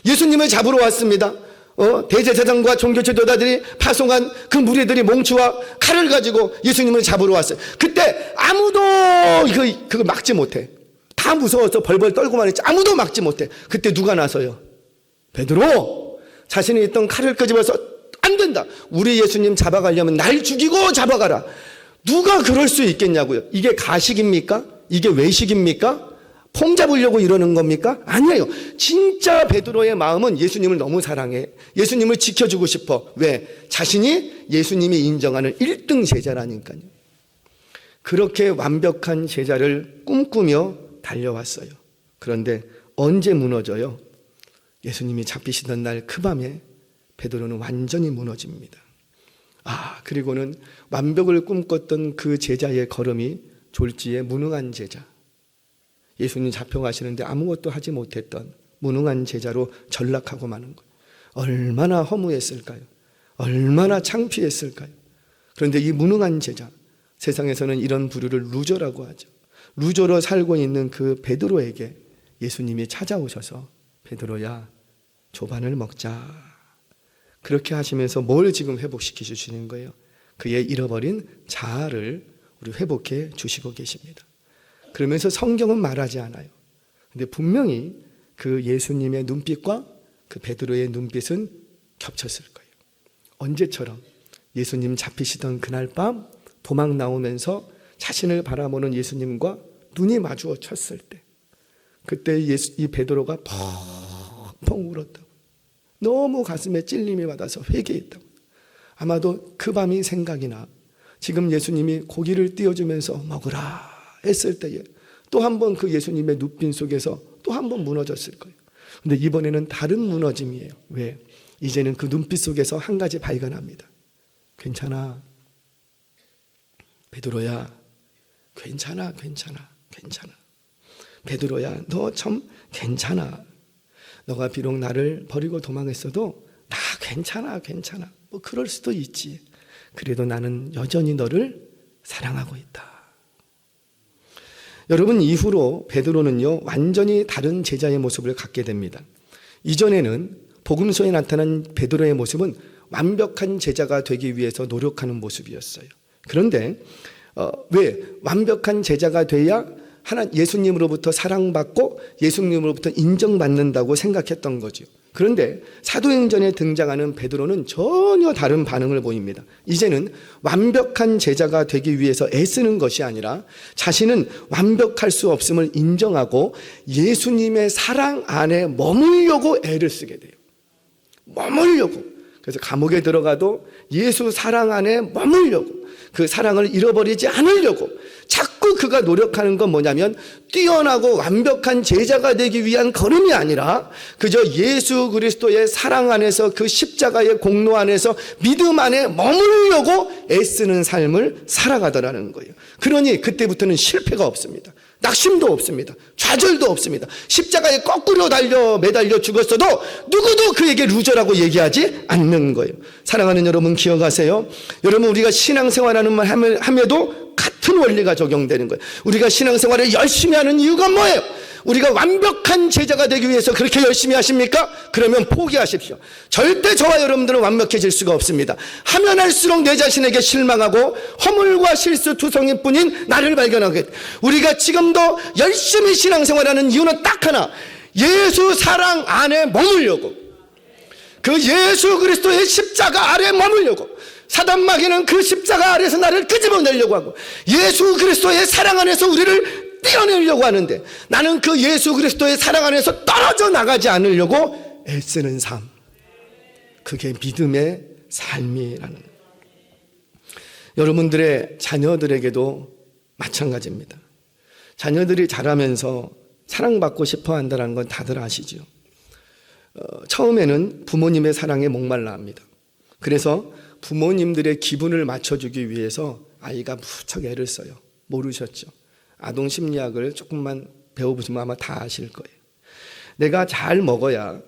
예수님을 잡으러 왔습니다. 대제사장과 종교 지도자들이 파송한 그 무리들이 몽추와 칼을 가지고 예수님을 잡으러 왔어요. 그때 아무도 그거 막지 못해. 다 무서워서 벌벌 떨고만 했지 아무도 막지 못해. 그때 누가 나서요? 베드로! 자신이 있던 칼을 끄집어서 안 된다. 우리 예수님 잡아가려면 날 죽이고 잡아가라. 누가 그럴 수 있겠냐고요. 이게 가식입니까? 이게 외식입니까? 폼 잡으려고 이러는 겁니까? 아니에요. 진짜 베드로의 마음은 예수님을 너무 사랑해. 예수님을 지켜주고 싶어. 왜? 자신이 예수님이 인정하는 1등 제자라니까요. 그렇게 완벽한 제자를 꿈꾸며 달려왔어요. 그런데 언제 무너져요? 예수님이 잡히시던 날 그 밤에 베드로는 완전히 무너집니다. 그리고는 완벽을 꿈꿨던 그 제자의 걸음이 졸지에 무능한 제자, 예수님 잡혀가시는데 아무것도 하지 못했던 무능한 제자로 전락하고 마는 거예요. 얼마나 허무했을까요? 얼마나 창피했을까요? 그런데 이 무능한 제자, 세상에서는 이런 부류를 루저라고 하죠. 루저로 살고 있는 그 베드로에게 예수님이 찾아오셔서 베드로야, 조반을 먹자. 그렇게 하시면서 뭘 지금 회복시켜 주시는 거예요? 그의 잃어버린 자아를 우리 회복해 주시고 계십니다. 그러면서 성경은 말하지 않아요. 근데 분명히 그 예수님의 눈빛과 그 베드로의 눈빛은 겹쳤을 거예요. 언제처럼 예수님 잡히시던 그날 밤 도망 나오면서 자신을 바라보는 예수님과 눈이 마주어 쳤을 때, 그때 이 베드로가 펑펑 울었다고. 너무 가슴에 찔림이 받아서 회개했다고. 아마도 그 밤이 생각이 나. 지금 예수님이 고기를 띄워주면서 먹으라 했을 때에 또 한 번 그 예수님의 눈빛 속에서 또 한 번 무너졌을 거예요. 근데 이번에는 다른 무너짐이에요. 왜? 이제는 그 눈빛 속에서 한 가지 발견합니다. 괜찮아. 베드로야, 괜찮아. 베드로야, 너 참 괜찮아. 너가 비록 나를 버리고 도망했어도 나 괜찮아. 뭐 그럴 수도 있지. 그래도 나는 여전히 너를 사랑하고 있다. 여러분, 이후로 베드로는요 완전히 다른 제자의 모습을 갖게 됩니다. 이전에는 복음서에 나타난 베드로의 모습은 완벽한 제자가 되기 위해서 노력하는 모습이었어요. 그런데 왜 완벽한 제자가 돼야 예수님으로부터 사랑받고 예수님으로부터 인정받는다고 생각했던 거죠. 그런데 사도행전에 등장하는 베드로는 전혀 다른 반응을 보입니다. 이제는 완벽한 제자가 되기 위해서 애쓰는 것이 아니라 자신은 완벽할 수 없음을 인정하고 예수님의 사랑 안에 머물려고 애를 쓰게 돼요. 머물려고. 그래서 감옥에 들어가도 예수 사랑 안에 머물려고, 그 사랑을 잃어버리지 않으려고 자꾸 전부 그가 노력하는 건 뭐냐면 뛰어나고 완벽한 제자가 되기 위한 걸음이 아니라 그저 예수 그리스도의 사랑 안에서 그 십자가의 공로 안에서 믿음 안에 머무르려고 애쓰는 삶을 살아가더라는 거예요. 그러니 그때부터는 실패가 없습니다. 낙심도 없습니다. 좌절도 없습니다. 십자가에 거꾸로 매달려 죽었어도 누구도 그에게 루저라고 얘기하지 않는 거예요. 사랑하는 여러분, 기억하세요. 여러분, 우리가 신앙생활하는 말 함에도 같은 원리가 적용되는 거예요. 우리가 신앙생활을 열심히 하는 이유가 뭐예요? 우리가 완벽한 제자가 되기 위해서 그렇게 열심히 하십니까? 그러면 포기하십시오. 절대 저와 여러분들은 완벽해질 수가 없습니다. 하면 할수록 내 자신에게 실망하고 허물과 실수투성일 뿐인 나를 발견하게 돼. 우리가 지금도 열심히 신앙생활하는 이유는 딱 하나, 예수 사랑 안에 머물려고, 그 예수 그리스도의 십자가 아래 머물려고. 사단 마귀는 그 십자가 아래에서 나를 끄집어내려고 하고 예수 그리스도의 사랑 안에서 우리를 떼어내려고 하는데, 나는 그 예수 그리스도의 사랑 안에서 떨어져 나가지 않으려고 애쓰는 삶, 그게 믿음의 삶이라는 거예요. 여러분들의 자녀들에게도 마찬가지입니다. 자녀들이 자라면서 사랑받고 싶어 한다는 건 다들 아시죠? 처음에는 부모님의 사랑에 목말라 합니다. 그래서 부모님들의 기분을 맞춰주기 위해서 아이가 무척 애를 써요. 모르셨죠? 아동 심리학을 조금만 배워보시면 아마 다 아실 거예요. 내가 잘 먹어야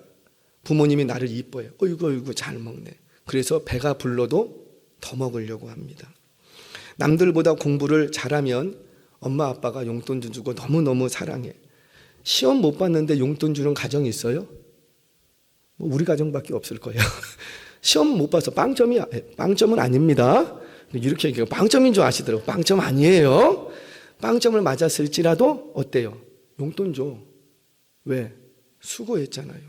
부모님이 나를 이뻐해요. 어이구 잘 먹네. 그래서 배가 불러도 더 먹으려고 합니다. 남들보다 공부를 잘하면 엄마 아빠가 용돈 주고 너무너무 사랑해. 시험 못 봤는데 용돈 주는 가정이 있어요? 뭐 우리 가정밖에 없을 거예요. 시험 못 봐서 빵점이야. 빵점은 아닙니다. 이렇게 얘기해요. 빵점인 줄 아시더라고요. 빵점 아니에요. 빵점을 맞았을지라도 어때요? 용돈 줘. 왜? 수고했잖아요.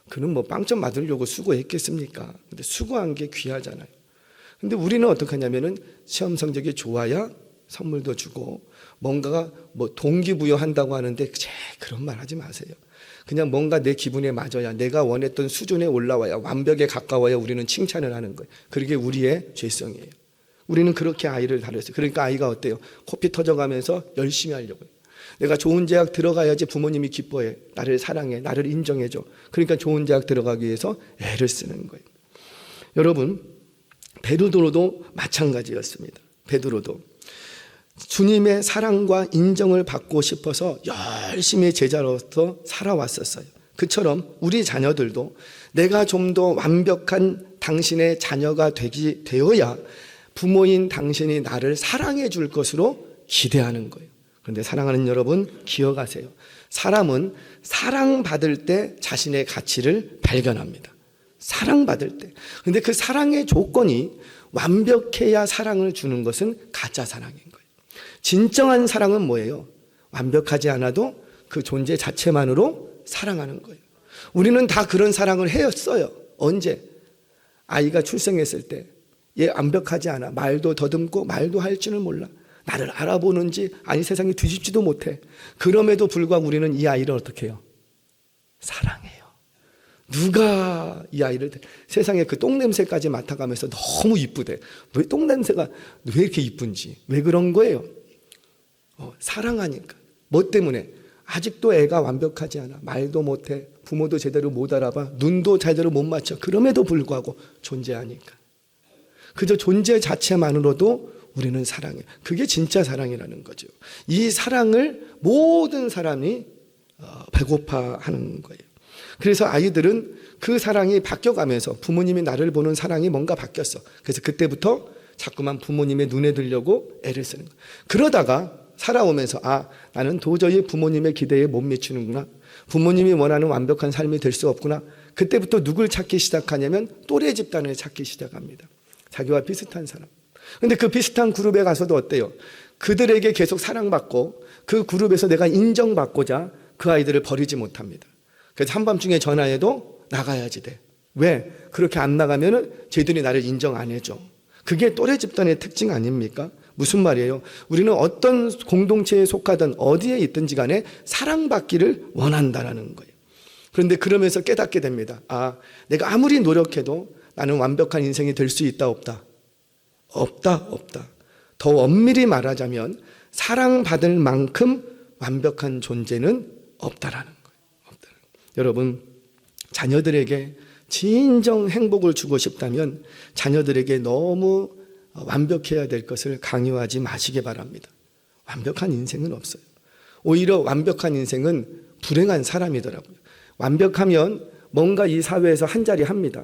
그는 뭐 빵점 맞으려고 수고했겠습니까? 근데 수고한 게 귀하잖아요. 근데 우리는 어떻게 하냐면은 시험 성적이 좋아야 선물도 주고 뭔가가 뭐 동기부여한다고 하는데 그런 말 하지 마세요. 그냥 뭔가 내 기분에 맞아야, 내가 원했던 수준에 올라와야, 완벽에 가까워야 우리는 칭찬을 하는 거예요. 그게 우리의 죄성이에요. 우리는 그렇게 아이를 다뤘어요. 그러니까 아이가 어때요? 코피 터져가면서 열심히 하려고요. 내가 좋은 대학 들어가야지 부모님이 기뻐해. 나를 사랑해. 나를 인정해줘. 그러니까 좋은 대학 들어가기 위해서 애를 쓰는 거예요. 여러분, 베드로도 마찬가지였습니다. 베드로도 주님의 사랑과 인정을 받고 싶어서 열심히 제자로서 살아왔었어요. 그처럼 우리 자녀들도 내가 좀 더 완벽한 당신의 자녀가 되어야 부모인 당신이 나를 사랑해 줄 것으로 기대하는 거예요. 그런데 사랑하는 여러분, 기억하세요. 사람은 사랑받을 때 자신의 가치를 발견합니다. 사랑받을 때. 그런데 그 사랑의 조건이 완벽해야 사랑을 주는 것은 가짜 사랑인 거예요. 진정한 사랑은 뭐예요? 완벽하지 않아도 그 존재 자체만으로 사랑하는 거예요. 우리는 다 그런 사랑을 했어요. 언제? 아이가 출생했을 때 얘 완벽하지 않아. 말도 더듬고 말도 할 줄을 몰라. 나를 알아보는지 아니 세상에 뒤집지도 못해. 그럼에도 불구하고 우리는 이 아이를 어떻게 해요? 사랑해요. 누가 이 아이를 세상에 그 똥냄새까지 맡아가면서 너무 이쁘대. 왜 똥냄새가 왜 이렇게 이쁜지, 왜 그런 거예요? 사랑하니까. 뭐 때문에? 아직도 애가 완벽하지 않아. 말도 못해. 부모도 제대로 못 알아봐. 눈도 제대로 못 맞춰. 그럼에도 불구하고 존재하니까. 그저 존재 자체만으로도 우리는 사랑해. 그게 진짜 사랑이라는 거죠. 이 사랑을 모든 사람이 배고파하는 거예요. 그래서 아이들은 그 사랑이 바뀌어가면서 부모님이 나를 보는 사랑이 뭔가 바뀌었어. 그래서 그때부터 자꾸만 부모님의 눈에 들려고 애를 쓰는 거예요. 그러다가 살아오면서 나는 도저히 부모님의 기대에 못 미치는구나. 부모님이 원하는 완벽한 삶이 될 수 없구나. 그때부터 누굴 찾기 시작하냐면 또래 집단을 찾기 시작합니다. 자기와 비슷한 사람. 근데 그 비슷한 그룹에 가서도 어때요? 그들에게 계속 사랑받고 그 그룹에서 내가 인정받고자 그 아이들을 버리지 못합니다. 그래서 한밤중에 전화해도 나가야지 돼. 왜? 그렇게 안 나가면은 쟤들이 나를 인정 안 해줘. 그게 또래 집단의 특징 아닙니까? 무슨 말이에요? 우리는 어떤 공동체에 속하든 어디에 있든지 간에 사랑받기를 원한다라는 거예요. 그런데 그러면서 깨닫게 됩니다. 내가 아무리 노력해도 나는 완벽한 인생이 될 수 있다 없다? 없다. 더 엄밀히 말하자면 사랑받을 만큼 완벽한 존재는 없다라는 거예요. 여러분, 자녀들에게 진정 행복을 주고 싶다면 자녀들에게 너무 완벽해야 될 것을 강요하지 마시기 바랍니다. 완벽한 인생은 없어요. 오히려 완벽한 인생은 불행한 사람이더라고요. 완벽하면 뭔가 이 사회에서 한 자리 합니다.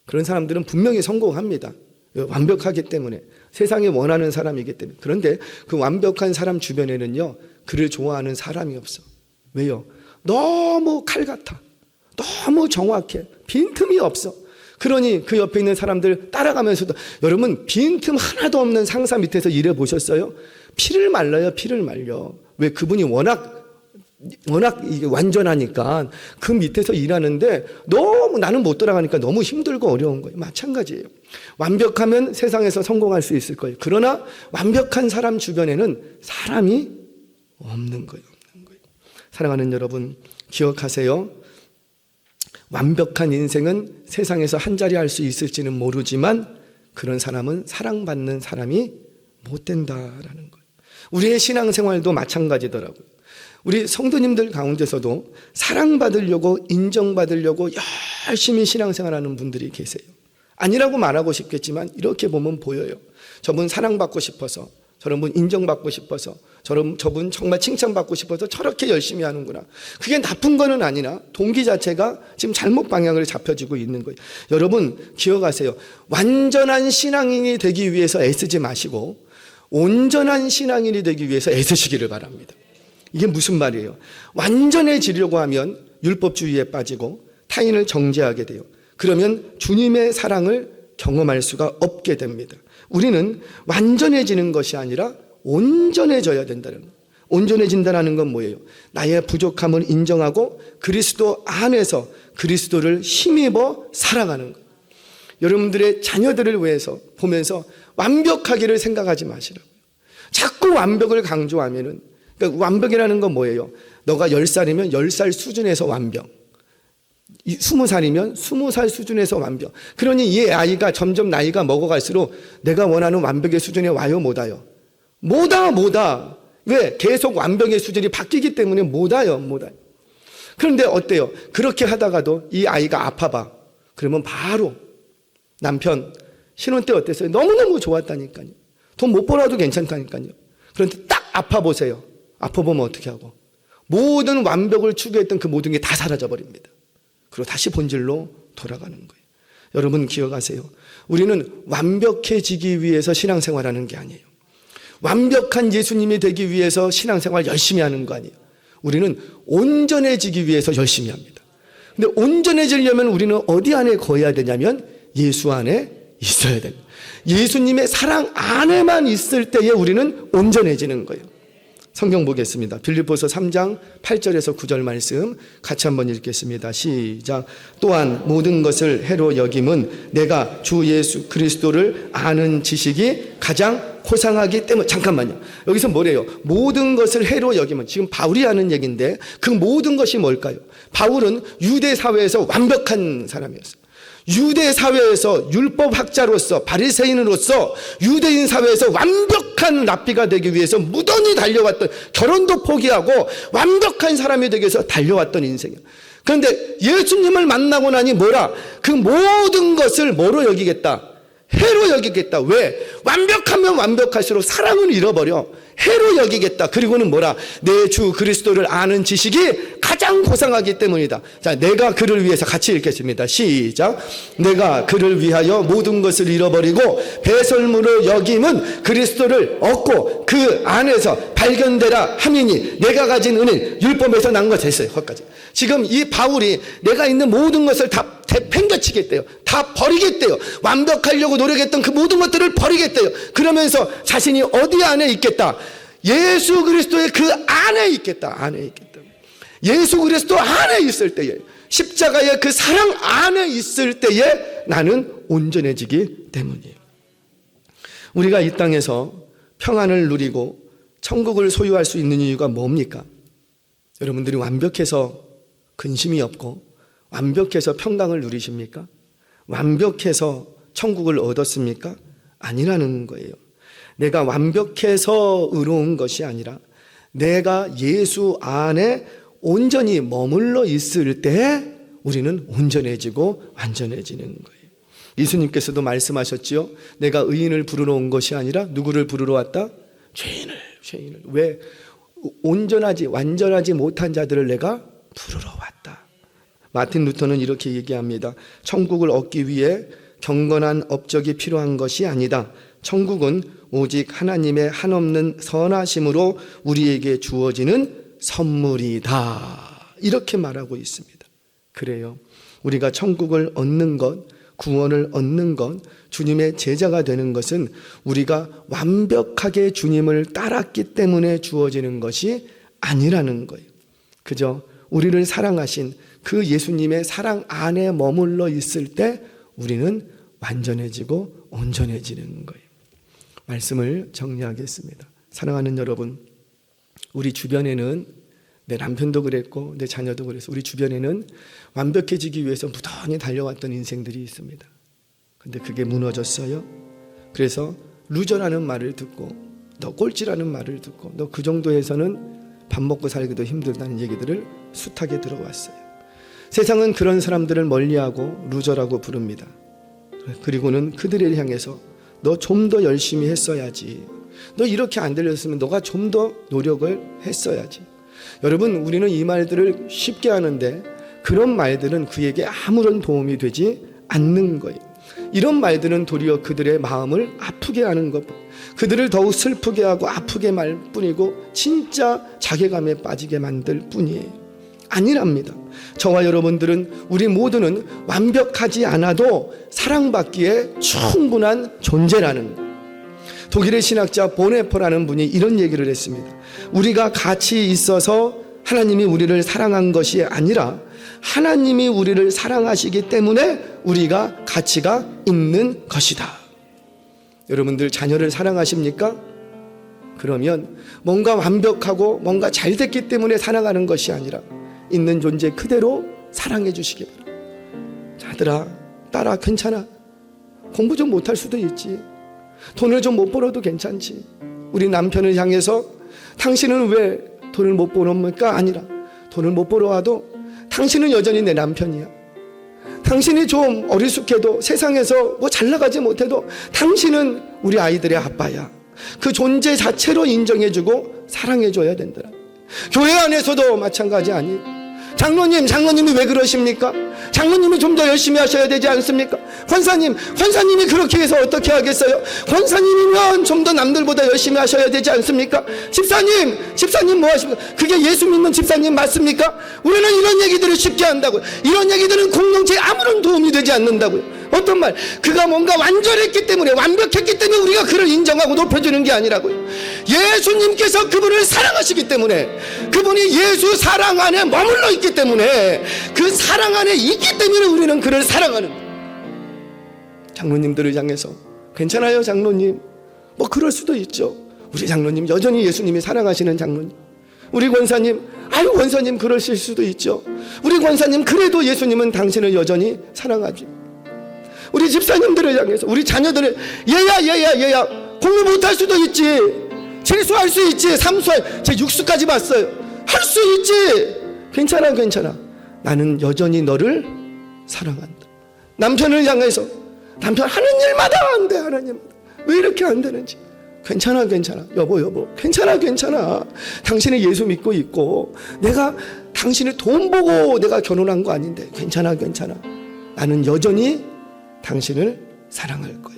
그런 사람들은 분명히 성공합니다. 완벽하기 때문에, 세상이 원하는 사람이기 때문에. 그런데 그 완벽한 사람 주변에는요, 그를 좋아하는 사람이 없어. 왜요? 너무 칼 같아. 너무 정확해. 빈틈이 없어. 그러니 그 옆에 있는 사람들 따라가면서도, 여러분 빈틈 하나도 없는 상사 밑에서 일해 보셨어요? 피를 말려요. 피를 말려. 왜? 그분이 워낙 이게 완전하니까 그 밑에서 일하는데 너무 나는 못 따라가니까 너무 힘들고 어려운 거예요. 마찬가지예요. 완벽하면 세상에서 성공할 수 있을 거예요. 그러나 완벽한 사람 주변에는 사람이 없는 거예요. 사랑하는 여러분, 기억하세요. 완벽한 인생은 세상에서 한 자리 할 수 있을지는 모르지만 그런 사람은 사랑받는 사람이 못 된다라는 거예요. 우리의 신앙생활도 마찬가지더라고요. 우리 성도님들 가운데서도 사랑받으려고, 인정받으려고 열심히 신앙생활하는 분들이 계세요. 아니라고 말하고 싶겠지만 이렇게 보면 보여요. 저분 사랑받고 싶어서, 저분 인정받고 싶어서, 저분 정말 칭찬받고 싶어서 저렇게 열심히 하는구나. 그게 나쁜 거는 아니나 동기 자체가 지금 잘못 방향을 잡혀지고 있는 거예요. 여러분 기억하세요. 완전한 신앙인이 되기 위해서 애쓰지 마시고 온전한 신앙인이 되기 위해서 애쓰시기를 바랍니다. 이게 무슨 말이에요? 완전해지려고 하면 율법주의에 빠지고 타인을 정죄하게 돼요. 그러면 주님의 사랑을 경험할 수가 없게 됩니다. 우리는 완전해지는 것이 아니라 온전해져야 된다는 거예요. 온전해진다는 건 뭐예요? 나의 부족함을 인정하고 그리스도 안에서 그리스도를 힘입어 살아가는 거예요. 여러분들의 자녀들을 위해서 보면서 완벽하기를 생각하지 마시라고요. 자꾸 완벽을 강조하면은, 그러니까 완벽이라는 건 뭐예요? 너가 10살이면 10살 수준에서 완벽, 20살이면 20살 수준에서 완벽. 그러니 이 아이가 점점 나이가 먹어갈수록 내가 원하는 완벽의 수준에 와요, 못 와요? 못 와. 왜? 계속 완벽의 수준이 바뀌기 때문에 못 와요. 그런데 어때요? 그렇게 하다가도 이 아이가 아파봐. 그러면 바로 남편 신혼 때 어땠어요? 너무너무 좋았다니까요. 돈 못 벌어도 괜찮다니까요. 그런데 딱 아파보세요. 아파보면 어떻게 하고? 모든 완벽을 추구했던 그 모든 게 다 사라져버립니다. 그리고 다시 본질로 돌아가는 거예요. 여러분 기억하세요. 우리는 완벽해지기 위해서 신앙생활하는 게 아니에요. 완벽한 예수님이 되기 위해서 신앙생활 열심히 하는 거 아니에요. 우리는 온전해지기 위해서 열심히 합니다. 근데 온전해지려면 우리는 어디 안에 거해야 되냐면 예수 안에 있어야 됩니다. 예수님의 사랑 안에만 있을 때에 우리는 온전해지는 거예요. 성경 보겠습니다. 빌립보서 3장 8절에서 9절 말씀 같이 한번 읽겠습니다. 시작. 또한 모든 것을 해로 여김은 내가 주 예수 그리스도를 아는 지식이 가장 고상하기 때문에. 잠깐만요. 여기서 뭐래요? 모든 것을 해로 여김은, 지금 바울이 하는 얘기인데 그 모든 것이 뭘까요? 바울은 유대 사회에서 완벽한 사람이었어요. 유대 사회에서 율법학자로서 바리새인으로서 유대인 사회에서 완벽한 랍비가 되기 위해서 무던히 달려왔던, 결혼도 포기하고 완벽한 사람이 되기 위해서 달려왔던 인생이에요. 그런데 예수님을 만나고 나니 뭐라? 그 모든 것을 뭐로 여기겠다? 해로 여기겠다. 왜? 완벽하면 완벽할수록 사랑을 잃어버려. 해로 여기겠다. 그리고는 뭐라? 내 주 그리스도를 아는 지식이 가장 고상하기 때문이다. 자, 내가 그를 위해서 같이 읽겠습니다. 시작. 내가 그를 위하여 모든 것을 잃어버리고 배설물로 여김은 그리스도를 얻고 그 안에서 발견되라 함이니 내가 가진 은혜는 율법에서 난 것 됐어요. 거기까지. 지금 이 바울이 내가 있는 모든 것을 다 팽개치겠대요. 다 버리겠대요. 완벽하려고 노력했던 그 모든 것들을 버리겠대요. 그러면서 자신이 어디 안에 있겠다? 예수 그리스도의 그 안에 있겠다. 안에 있겠다. 예수 그리스도 안에 있을 때에, 십자가의 그 사랑 안에 있을 때에 나는 온전해지기 때문이에요. 우리가 이 땅에서 평안을 누리고 천국을 소유할 수 있는 이유가 뭡니까? 여러분들이 완벽해서 근심이 없고 완벽해서 평강을 누리십니까? 완벽해서 천국을 얻었습니까? 아니라는 거예요. 내가 완벽해서 의로운 것이 아니라 내가 예수 안에 온전히 머물러 있을 때 우리는 온전해지고 완전해지는 거예요. 예수님께서도 말씀하셨지요. 내가 의인을 부르러 온 것이 아니라 누구를 부르러 왔다? 죄인을. 왜? 온전하지 완전하지 못한 자들을 내가 부르러 왔다. 마틴 루터는 이렇게 얘기합니다. 천국을 얻기 위해 경건한 업적이 필요한 것이 아니다. 천국은 오직 하나님의 한없는 선하심으로 우리에게 주어지는 선물이다. 이렇게 말하고 있습니다. 그래요. 우리가 천국을 얻는 것, 구원을 얻는 것, 주님의 제자가 되는 것은 우리가 완벽하게 주님을 따랐기 때문에 주어지는 것이 아니라는 거예요. 그저 우리를 사랑하신 그 예수님의 사랑 안에 머물러 있을 때 우리는 완전해지고 온전해지는 거예요. 말씀을 정리하겠습니다. 사랑하는 여러분, 우리 주변에는 내 남편도 그랬고 내 자녀도 그랬어. 우리 주변에는 완벽해지기 위해서 무던히 달려왔던 인생들이 있습니다. 근데 그게 무너졌어요. 그래서 루저라는 말을 듣고 너 꼴찌라는 말을 듣고 너 그 정도에서는 밥 먹고 살기도 힘들다는 얘기들을 숱하게 들어왔어요. 세상은 그런 사람들을 멀리하고 루저라고 부릅니다. 그리고는 그들을 향해서 너 좀 더 열심히 했어야지. 너 이렇게 안 들렸으면 너가 좀 더 노력을 했어야지. 여러분, 우리는 이 말들을 쉽게 하는데 그런 말들은 그에게 아무런 도움이 되지 않는 거예요. 이런 말들은 도리어 그들의 마음을 아프게 하는 것, 그들을 더욱 슬프게 하고 아프게 말 뿐이고 진짜 자괴감에 빠지게 만들 뿐이에요. 아니랍니다. 저와 여러분들은, 우리 모두는 완벽하지 않아도 사랑받기에 충분한 존재라는 거예요. 독일의 신학자 보네퍼라는 분이 이런 얘기를 했습니다. 우리가 가치 있어서 하나님이 우리를 사랑한 것이 아니라 하나님이 우리를 사랑하시기 때문에 우리가 가치가 있는 것이다. 여러분들 자녀를 사랑하십니까? 그러면 뭔가 완벽하고 뭔가 잘 됐기 때문에 사랑하는 것이 아니라 있는 존재 그대로 사랑해 주시기 바랍니다. 아들아, 딸아, 괜찮아. 공부 좀 못할 수도 있지. 돈을 좀 못 벌어도 괜찮지. 우리 남편을 향해서 당신은 왜 돈을 못 벌어옵니까? 아니라 돈을 못 벌어와도 당신은 여전히 내 남편이야. 당신이 좀 어리숙해도 세상에서 뭐 잘 나가지 못해도 당신은 우리 아이들의 아빠야. 그 존재 자체로 인정해주고 사랑해줘야 된다. 교회 안에서도 마찬가지 아니에요. 장로님이 왜 그러십니까? 장로님이 좀 더 열심히 하셔야 되지 않습니까? 권사님이 그렇게 해서 어떻게 하겠어요? 권사님이면 좀 더 남들보다 열심히 하셔야 되지 않습니까? 집사님 뭐 하십니까? 그게 예수 믿는 집사님 맞습니까? 우리는 이런 얘기들을 쉽게 한다고요. 이런 얘기들은 공동체에 아무런 도움이 되지 않는다고요. 어떤 말? 그가 뭔가 완전했기 때문에, 완벽했기 때문에 우리가 그를 인정하고 높여주는 게 아니라고요. 예수님께서 그분을 사랑하시기 때문에, 그분이 예수 사랑 안에 머물러 있기 때문에, 그 사랑 안에 있기 때문에 우리는 그를 사랑하는 거예요. 장로님들을 향해서 괜찮아요 장로님, 뭐 그럴 수도 있죠. 우리 장로님 여전히 예수님이 사랑하시는 장로님. 우리 권사님, 아유 권사님 그러실 수도 있죠. 우리 권사님 그래도 예수님은 당신을 여전히 사랑하죠. 우리 집사님들을 향해서, 우리 자녀들을, 얘야 공부 못할 수도 있지, 재수할 수 있지, 삼수할, 제 육수까지 봤어요, 할 수 있지, 괜찮아 나는 여전히 너를 사랑한다. 남편을 향해서, 남편 하는 일마다 안 돼, 하나님 왜 이렇게 안 되는지, 괜찮아 여보 괜찮아 당신이 예수 믿고 있고 내가 당신의 돈 보고 내가 결혼한 거 아닌데 괜찮아 나는 여전히 당신을 사랑할 거야.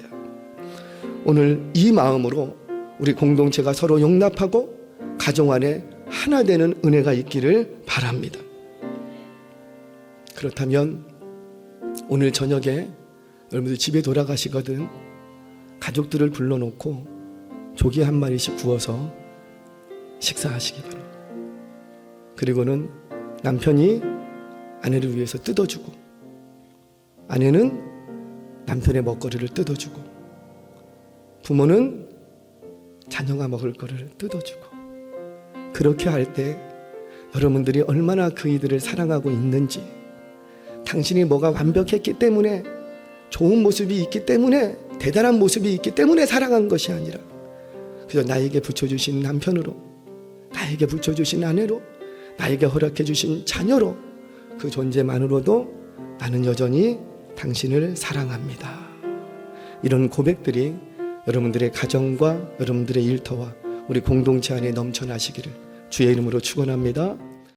오늘 이 마음으로 우리 공동체가 서로 용납하고 가정 안에 하나 되는 은혜가 있기를 바랍니다. 그렇다면 오늘 저녁에 여러분들 집에 돌아가시거든 가족들을 불러놓고 조기 한 마리씩 구워서 식사하시기 바랍니다. 그리고는 남편이 아내를 위해서 뜯어주고, 아내는 남편의 먹거리를 뜯어주고, 부모는 자녀가 먹을 거를 뜯어주고, 그렇게 할 때 여러분들이 얼마나 그 이들을 사랑하고 있는지, 당신이 뭐가 완벽했기 때문에, 좋은 모습이 있기 때문에, 대단한 모습이 있기 때문에 사랑한 것이 아니라 그저 나에게 붙여주신 남편으로, 나에게 붙여주신 아내로, 나에게 허락해주신 자녀로, 그 존재만으로도 나는 여전히 당신을 사랑합니다. 이런 고백들이 여러분들의 가정과 여러분들의 일터와 우리 공동체 안에 넘쳐나시기를 주의 이름으로 축원합니다.